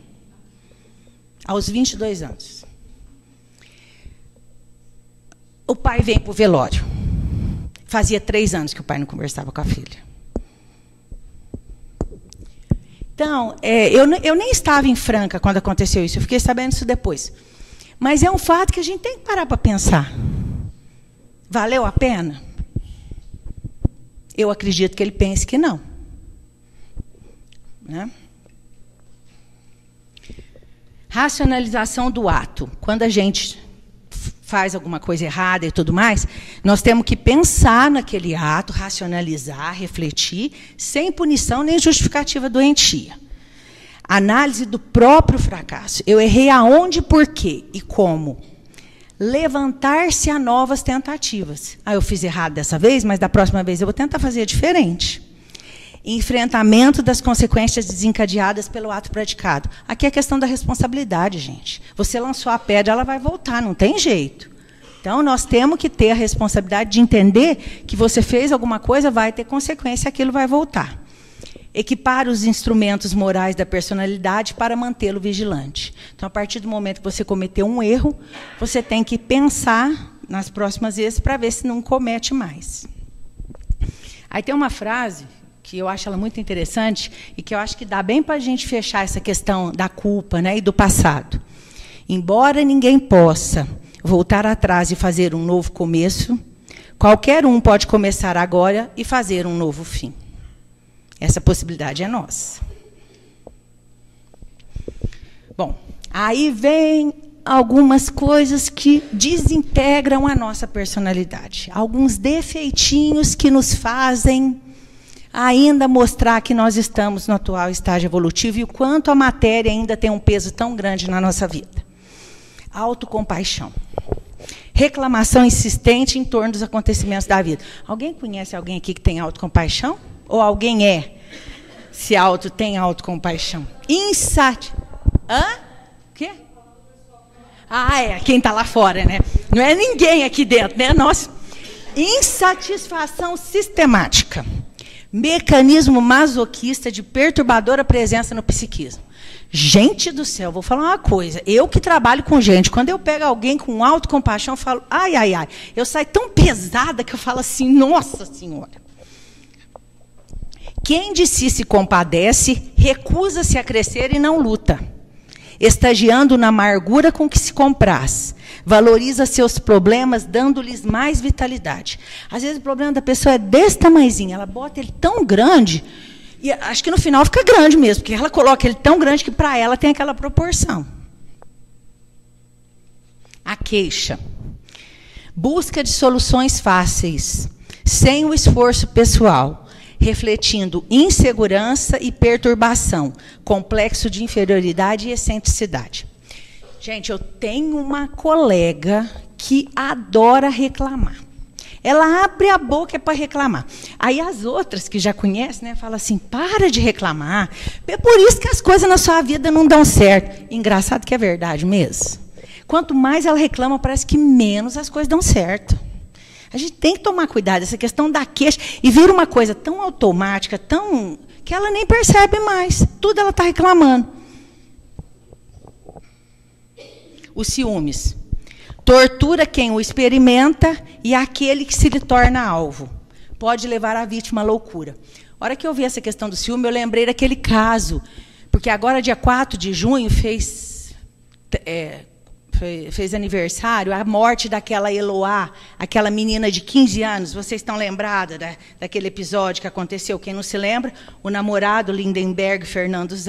aos 22 anos. O pai vem para o velório. Fazia 3 anos que o pai não conversava com a filha. Então, eu nem estava em Franca quando aconteceu isso, eu fiquei sabendo isso depois. Mas é um fato que a gente tem que parar para pensar. Valeu a pena? Eu acredito que ele pense que não. Né? Racionalização do ato. Quando a gente faz alguma coisa errada e tudo mais, nós temos que pensar naquele ato, racionalizar, refletir, sem punição nem justificativa doentia. Análise do próprio fracasso. Eu errei aonde, por quê e como. Levantar-se a novas tentativas. Eu fiz errado dessa vez, mas da próxima vez eu vou tentar fazer diferente. Enfrentamento das consequências desencadeadas pelo ato praticado. Aqui é a questão da responsabilidade, gente. Você lançou a pedra, ela vai voltar, não tem jeito. Então, nós temos que ter a responsabilidade de entender que você fez alguma coisa, vai ter consequência, aquilo vai voltar. Equipar os instrumentos morais da personalidade para mantê-lo vigilante. Então, a partir do momento que você cometeu um erro, você tem que pensar nas próximas vezes para ver se não comete mais. Aí tem uma frase que eu acho ela muito interessante e que eu acho que dá bem para a gente fechar essa questão da culpa, né, e do passado. Embora ninguém possa voltar atrás e fazer um novo começo, qualquer um pode começar agora e fazer um novo fim. Essa possibilidade é nossa. Bom, aí vem algumas coisas que desintegram a nossa personalidade. Alguns defeitinhos que nos fazem ainda mostrar que nós estamos no atual estágio evolutivo e o quanto a matéria ainda tem um peso tão grande na nossa vida. Autocompaixão. Reclamação insistente em torno dos acontecimentos da vida. Alguém conhece alguém aqui que tem autocompaixão? Ou alguém tem autocompaixão? Hã? O quê? Quem está lá fora, né? Não é ninguém aqui dentro, né? Nossa. Insatisfação sistemática. Mecanismo masoquista de perturbadora presença no psiquismo. Gente do céu, vou falar uma coisa. Eu que trabalho com gente, quando eu pego alguém com autocompaixão, eu falo, ai. Eu saio tão pesada que eu falo assim, nossa senhora. Quem de si se compadece, recusa-se a crescer e não luta, estagiando na amargura com que se compraz. Valoriza seus problemas, dando-lhes mais vitalidade. Às vezes o problema da pessoa é desse tamanhozinho, ela bota ele tão grande, e acho que no final fica grande mesmo, porque ela coloca ele tão grande que para ela tem aquela proporção. A queixa. Busca de soluções fáceis, sem o esforço pessoal, refletindo insegurança e perturbação, complexo de inferioridade e excentricidade. Gente, eu tenho uma colega que adora reclamar. Ela abre a boca para reclamar. Aí as outras que já conhecem, né, falam assim, para de reclamar. É por isso que as coisas na sua vida não dão certo. Engraçado que é verdade mesmo. Quanto mais ela reclama, parece que menos as coisas dão certo. A gente tem que tomar cuidado, essa questão da queixa. E vira uma coisa tão automática, que ela nem percebe mais. Tudo ela está reclamando. Os ciúmes. Tortura quem o experimenta e aquele que se lhe torna alvo. Pode levar a vítima à loucura. A hora que eu vi essa questão do ciúme, eu lembrei daquele caso. Porque agora, dia 4 de junho, fez aniversário a morte daquela Eloá, aquela menina de 15 anos. Vocês estão lembrados daquele episódio que aconteceu? Quem não se lembra? O namorado Lindenberg Fernandes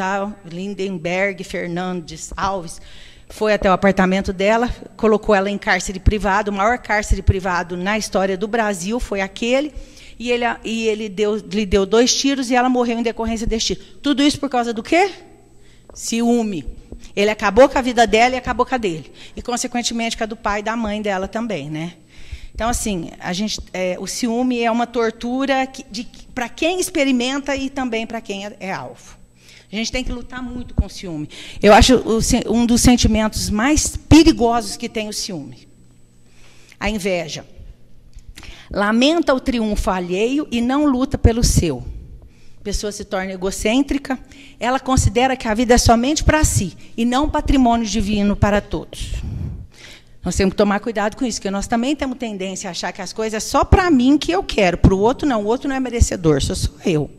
Alves foi até o apartamento dela, colocou ela em cárcere privado, o maior cárcere privado na história do Brasil foi aquele, e ele lhe deu 2 tiros e ela morreu em decorrência desse tiro. Tudo isso por causa do quê? Ciúme. Ele acabou com a vida dela e acabou com a dele. E, consequentemente, com a do pai e da mãe dela também, né? Então, assim, o ciúme é uma tortura para quem experimenta e também para quem é alvo. A gente tem que lutar muito com o ciúme. Eu acho um dos sentimentos mais perigosos que tem o ciúme. A inveja. Lamenta o triunfo alheio e não luta pelo seu. A pessoa se torna egocêntrica, ela considera que a vida é somente para si e não patrimônio divino para todos. Nós temos que tomar cuidado com isso, porque nós também temos tendência a achar que as coisas é só para mim que eu quero, para o outro não é merecedor, sou só eu.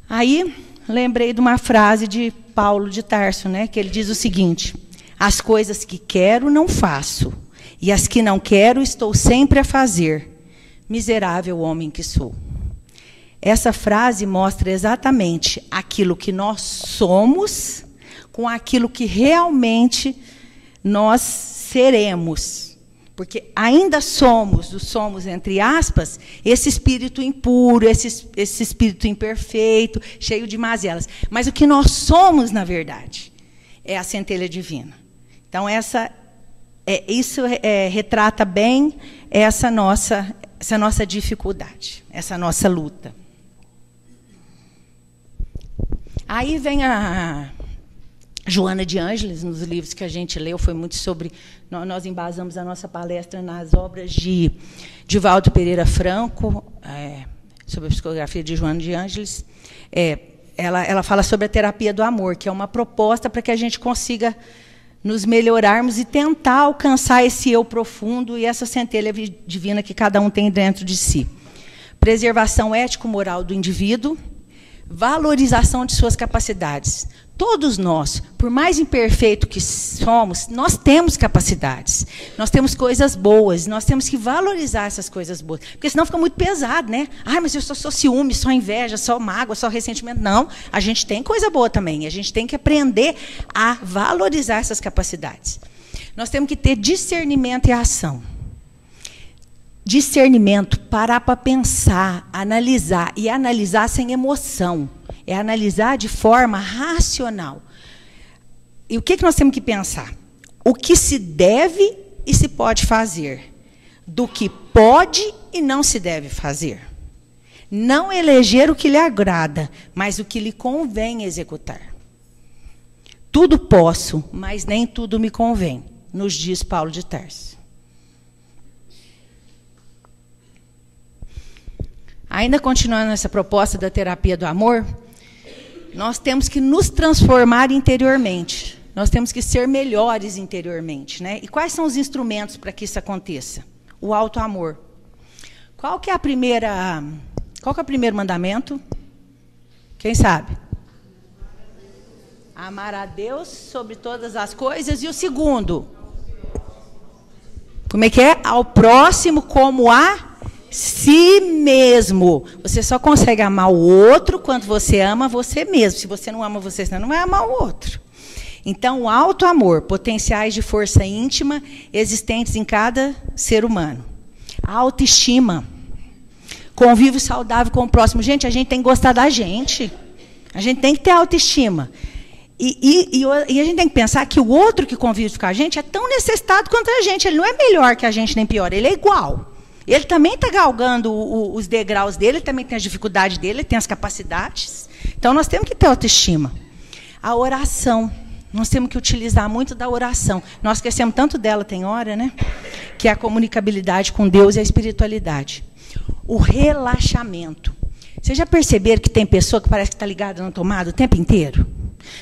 Aí, lembrei de uma frase de Paulo de Tarso, né, que ele diz o seguinte: as coisas que quero não faço, e as que não quero estou sempre a fazer. Miserável homem que sou. Essa frase mostra exatamente aquilo que nós somos, com aquilo que realmente nós seremos. Porque ainda somos, entre aspas, esse espírito impuro, esse espírito imperfeito, cheio de mazelas. Mas o que nós somos, na verdade, é a centelha divina. Então, isso retrata bem essa nossa dificuldade, essa nossa luta. Aí vem a Joana de Ângeles, nos livros que a gente leu, foi muito sobre... Nós embasamos a nossa palestra nas obras de Divaldo Pereira Franco, sobre a psicografia de Joana de Ângeles. Ela fala sobre a terapia do amor, que é uma proposta para que a gente consiga nos melhorarmos e tentar alcançar esse eu profundo e essa centelha divina que cada um tem dentro de si. Preservação ético-moral do indivíduo, valorização de suas capacidades. Todos nós, por mais imperfeito que somos, nós temos capacidades. Nós temos coisas boas, nós temos que valorizar essas coisas boas. Porque senão fica muito pesado, né? Mas eu só ciúme, só inveja, só mágoa, só ressentimento. Não, a gente tem coisa boa também. A gente tem que aprender a valorizar essas capacidades. Nós temos que ter discernimento e ação. Discernimento, parar para pensar, analisar, e analisar sem emoção. É analisar de forma racional. E o que nós temos que pensar? O que se deve e se pode fazer, do que pode e não se deve fazer. Não eleger o que lhe agrada, mas o que lhe convém executar. Tudo posso, mas nem tudo me convém, nos diz Paulo de Tarso. Ainda continuando essa proposta da terapia do amor, nós temos que nos transformar interiormente. Nós temos que ser melhores interiormente, né? E quais são os instrumentos para que isso aconteça? O auto-amor. Qual que é o primeiro mandamento? Quem sabe? Amar a Deus sobre todas as coisas. E o segundo? Como é que é? Ao próximo como a si mesmo. Você só consegue amar o outro quando você ama você mesmo. Se você não ama você, você não vai amar o outro. Então, o auto-amor, potenciais de força íntima existentes em cada ser humano. A autoestima. Convívio saudável com o próximo. Gente, a gente tem que gostar da gente. A gente tem que ter autoestima. E a gente tem que pensar que o outro que convive com a gente é tão necessitado quanto a gente. Ele não é melhor que a gente, nem pior. Ele é igual. Ele também está galgando os degraus dele, ele também tem as dificuldades dele, ele tem as capacidades. Então, nós temos que ter autoestima. A oração. Nós temos que utilizar muito da oração. Nós esquecemos tanto dela, tem hora, né? Que é a comunicabilidade com Deus e a espiritualidade. O relaxamento. Vocês já perceberam que tem pessoa que parece que está ligada na tomada o tempo inteiro?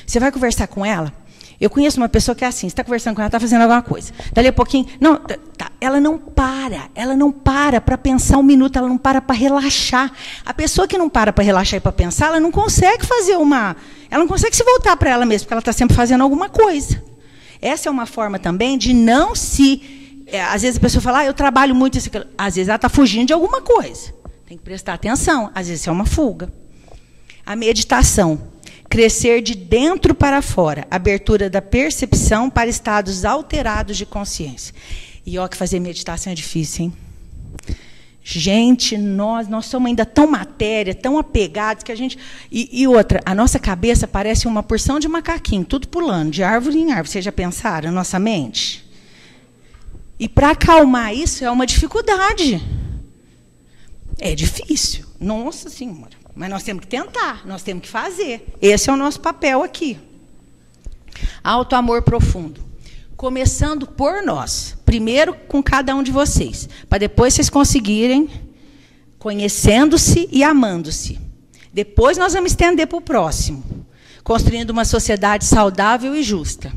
Você vai conversar com ela? Eu conheço uma pessoa que é assim, você está conversando com ela, está fazendo alguma coisa. Dali a pouquinho, não, tá, ela não para para pensar um minuto, ela não para relaxar. A pessoa que não para relaxar e para pensar, ela não consegue ela não consegue se voltar para ela mesma, porque ela está sempre fazendo alguma coisa. Essa é uma forma também de não se... às vezes a pessoa fala, eu trabalho muito, isso, aquilo. Às vezes ela está fugindo de alguma coisa. Tem que prestar atenção, às vezes é uma fuga. A meditação. Crescer de dentro para fora, abertura da percepção para estados alterados de consciência. E ó, que fazer meditação é difícil, hein? Gente, nós somos ainda tão matéria, tão apegados, que a gente... E outra, a nossa cabeça parece uma porção de macaquinho, tudo pulando, de árvore em árvore. Vocês já pensaram? A nossa mente? E para acalmar isso é uma dificuldade. É difícil. Nossa Senhora. Mas nós temos que tentar, nós temos que fazer. Esse é o nosso papel aqui. Auto-amor profundo. Começando por nós. Primeiro com cada um de vocês. Para depois vocês conseguirem, conhecendo-se e amando-se. Depois nós vamos estender para o próximo. Construindo uma sociedade saudável e justa.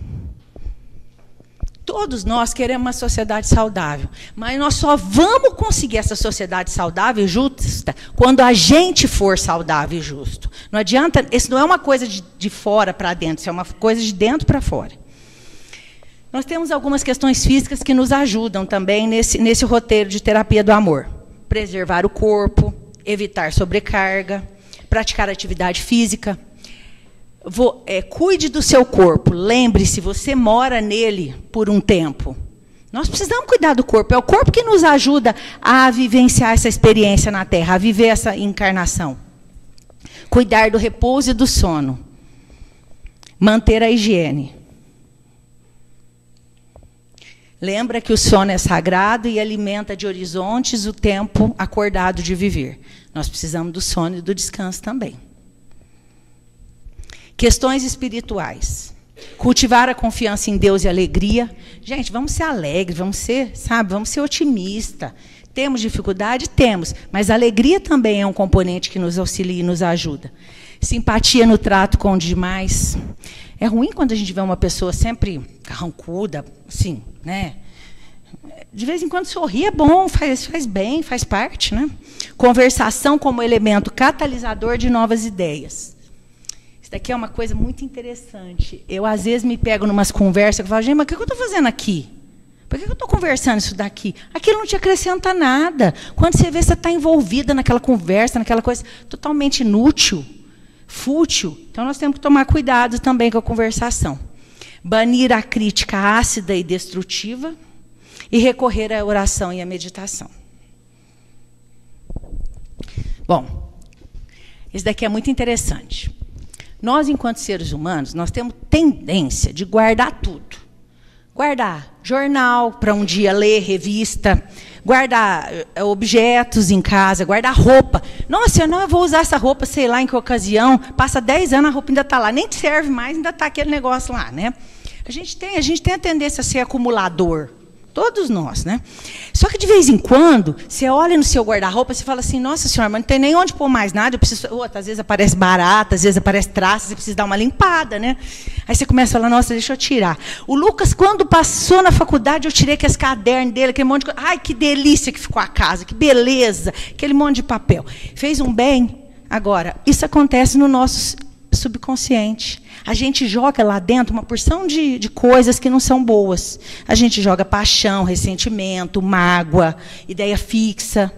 Todos nós queremos uma sociedade saudável, mas nós só vamos conseguir essa sociedade saudável e justa quando a gente for saudável e justo. Não adianta, isso não é uma coisa de fora para dentro, isso é uma coisa de dentro para fora. Nós temos algumas questões físicas que nos ajudam também nesse roteiro de terapia do amor. Preservar o corpo, evitar sobrecarga, praticar atividade física. cuide do seu corpo. Lembre-se, você mora nele por um tempo. Nós precisamos cuidar do corpo. É o corpo que nos ajuda a vivenciar essa experiência na Terra, a viver essa encarnação. Cuidar do repouso e do sono. Manter a higiene. Lembra que o sono é sagrado e alimenta de horizontes o tempo acordado de viver. Nós precisamos do sono e do descanso também. Questões espirituais. Cultivar a confiança em Deus e a alegria. Gente, vamos ser alegres, vamos ser otimistas. Temos dificuldade? Temos. Mas a alegria também é um componente que nos auxilia e nos ajuda. Simpatia no trato com os demais. É ruim quando a gente vê uma pessoa sempre carrancuda, assim, né? De vez em quando sorrir é bom, faz bem, faz parte, né? Conversação como elemento catalisador de novas ideias. Isso daqui é uma coisa muito interessante. Eu, às vezes, me pego em umas conversas e falo, gente, mas o que eu estou fazendo aqui? Por que eu estou conversando isso daqui? Aquilo não te acrescenta nada. Quando você vê, você está envolvida naquela conversa, naquela coisa totalmente inútil, fútil. Então, nós temos que tomar cuidado também com a conversação. Banir a crítica ácida e destrutiva e recorrer à oração e à meditação. Bom, isso daqui é muito interessante. Nós, enquanto seres humanos, nós temos tendência de guardar tudo. Guardar jornal para um dia ler, revista, guardar objetos em casa, guardar roupa. Nossa, eu vou usar essa roupa, sei lá em que ocasião, passa 10 anos, a roupa ainda está lá, nem serve mais, ainda está aquele negócio lá, né? A gente tem a tendência a ser acumulador. Todos nós, né? Só que, de vez em quando, você olha no seu guarda-roupa e fala assim, nossa senhora, mas não tem nem onde pôr mais nada, eu preciso... às vezes aparece barata, às vezes aparece traça, você precisa dar uma limpada, né? Aí você começa a falar, nossa, deixa eu tirar. O Lucas, quando passou na faculdade, eu tirei aqueles cadernos dele, aquele monte de coisa. Ai, que delícia que ficou a casa, que beleza, aquele monte de papel. Fez um bem. Agora, isso acontece no nosso subconsciente. A gente joga lá dentro uma porção de coisas que não são boas. A gente joga paixão, ressentimento, mágoa, ideia fixa.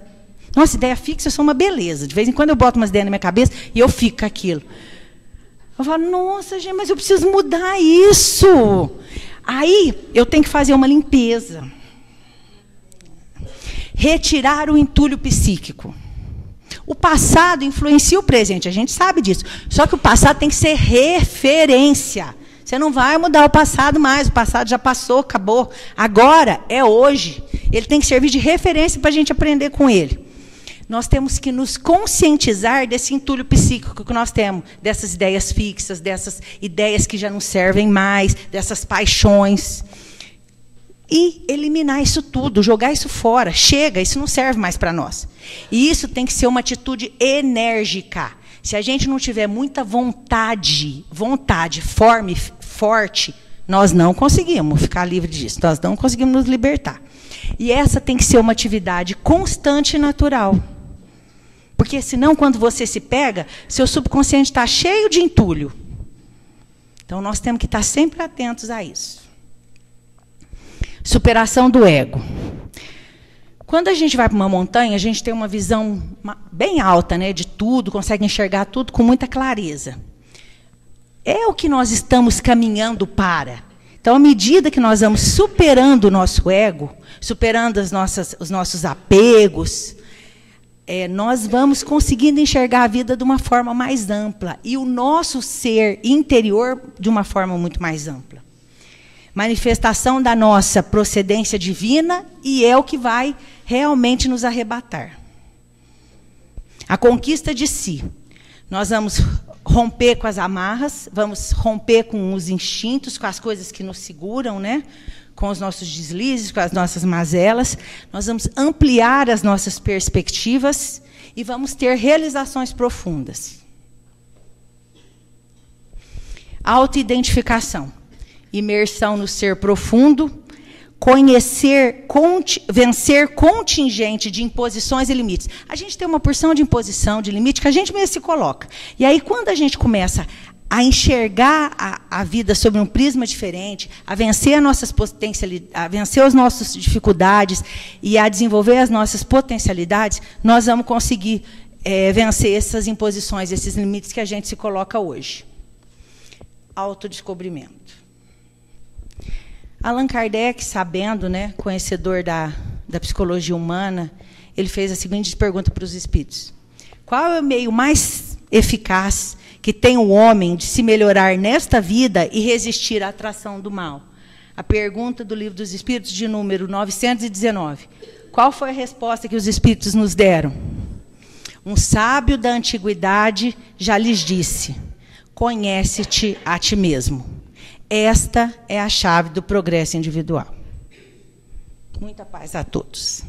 Nossa, ideia fixa, eu sou uma beleza. De vez em quando eu boto umas ideias na minha cabeça e eu fico com aquilo. Eu falo, nossa, gente, mas eu preciso mudar isso. Aí eu tenho que fazer uma limpeza. Retirar o entulho psíquico. O passado influencia o presente, a gente sabe disso. Só que o passado tem que ser referência. Você não vai mudar o passado mais, o passado já passou, acabou. Agora é hoje. Ele tem que servir de referência para a gente aprender com ele. Nós temos que nos conscientizar desse entulho psíquico que nós temos, dessas ideias fixas, dessas ideias que já não servem mais, dessas paixões. E eliminar isso tudo, jogar isso fora. Chega, isso não serve mais para nós. E isso tem que ser uma atitude enérgica. Se a gente não tiver muita vontade forte, nós não conseguimos ficar livre disso. Nós não conseguimos nos libertar. E essa tem que ser uma atividade constante e natural. Porque senão, quando você se pega, seu subconsciente está cheio de entulho. Então, nós temos que estar sempre atentos a isso. Superação do ego. Quando a gente vai para uma montanha, a gente tem uma visão bem alta, né, de tudo, consegue enxergar tudo com muita clareza. É o que nós estamos caminhando para. Então, à medida que nós vamos superando o nosso ego, superando os nossos apegos, nós vamos conseguindo enxergar a vida de uma forma mais ampla. E o nosso ser interior de uma forma muito mais ampla. Manifestação da nossa procedência divina e é o que vai realmente nos arrebatar. A conquista de si. Nós vamos romper com as amarras, vamos romper com os instintos, com as coisas que nos seguram, né? Com os nossos deslizes, com as nossas mazelas. Nós vamos ampliar as nossas perspectivas e vamos ter realizações profundas. Autoidentificação. Imersão no ser profundo, vencer contingente de imposições e limites. A gente tem uma porção de imposição, de limite, que a gente mesmo se coloca. E aí, quando a gente começa a enxergar a vida sob um prisma diferente, a vencer as nossas potencialidades, a vencer as nossas dificuldades e a desenvolver as nossas potencialidades, nós vamos conseguir vencer essas imposições, esses limites que a gente se coloca hoje. autodescobrimento. Allan Kardec, sabendo, né, conhecedor da psicologia humana, ele fez a seguinte pergunta para os espíritos: qual é o meio mais eficaz que tem o homem de se melhorar nesta vida e resistir à atração do mal? A pergunta do Livro dos Espíritos, de número 919. Qual foi a resposta que os espíritos nos deram? Um sábio da antiguidade já lhes disse: conhece-te a ti mesmo. Esta é a chave do progresso individual. Muita paz a todos.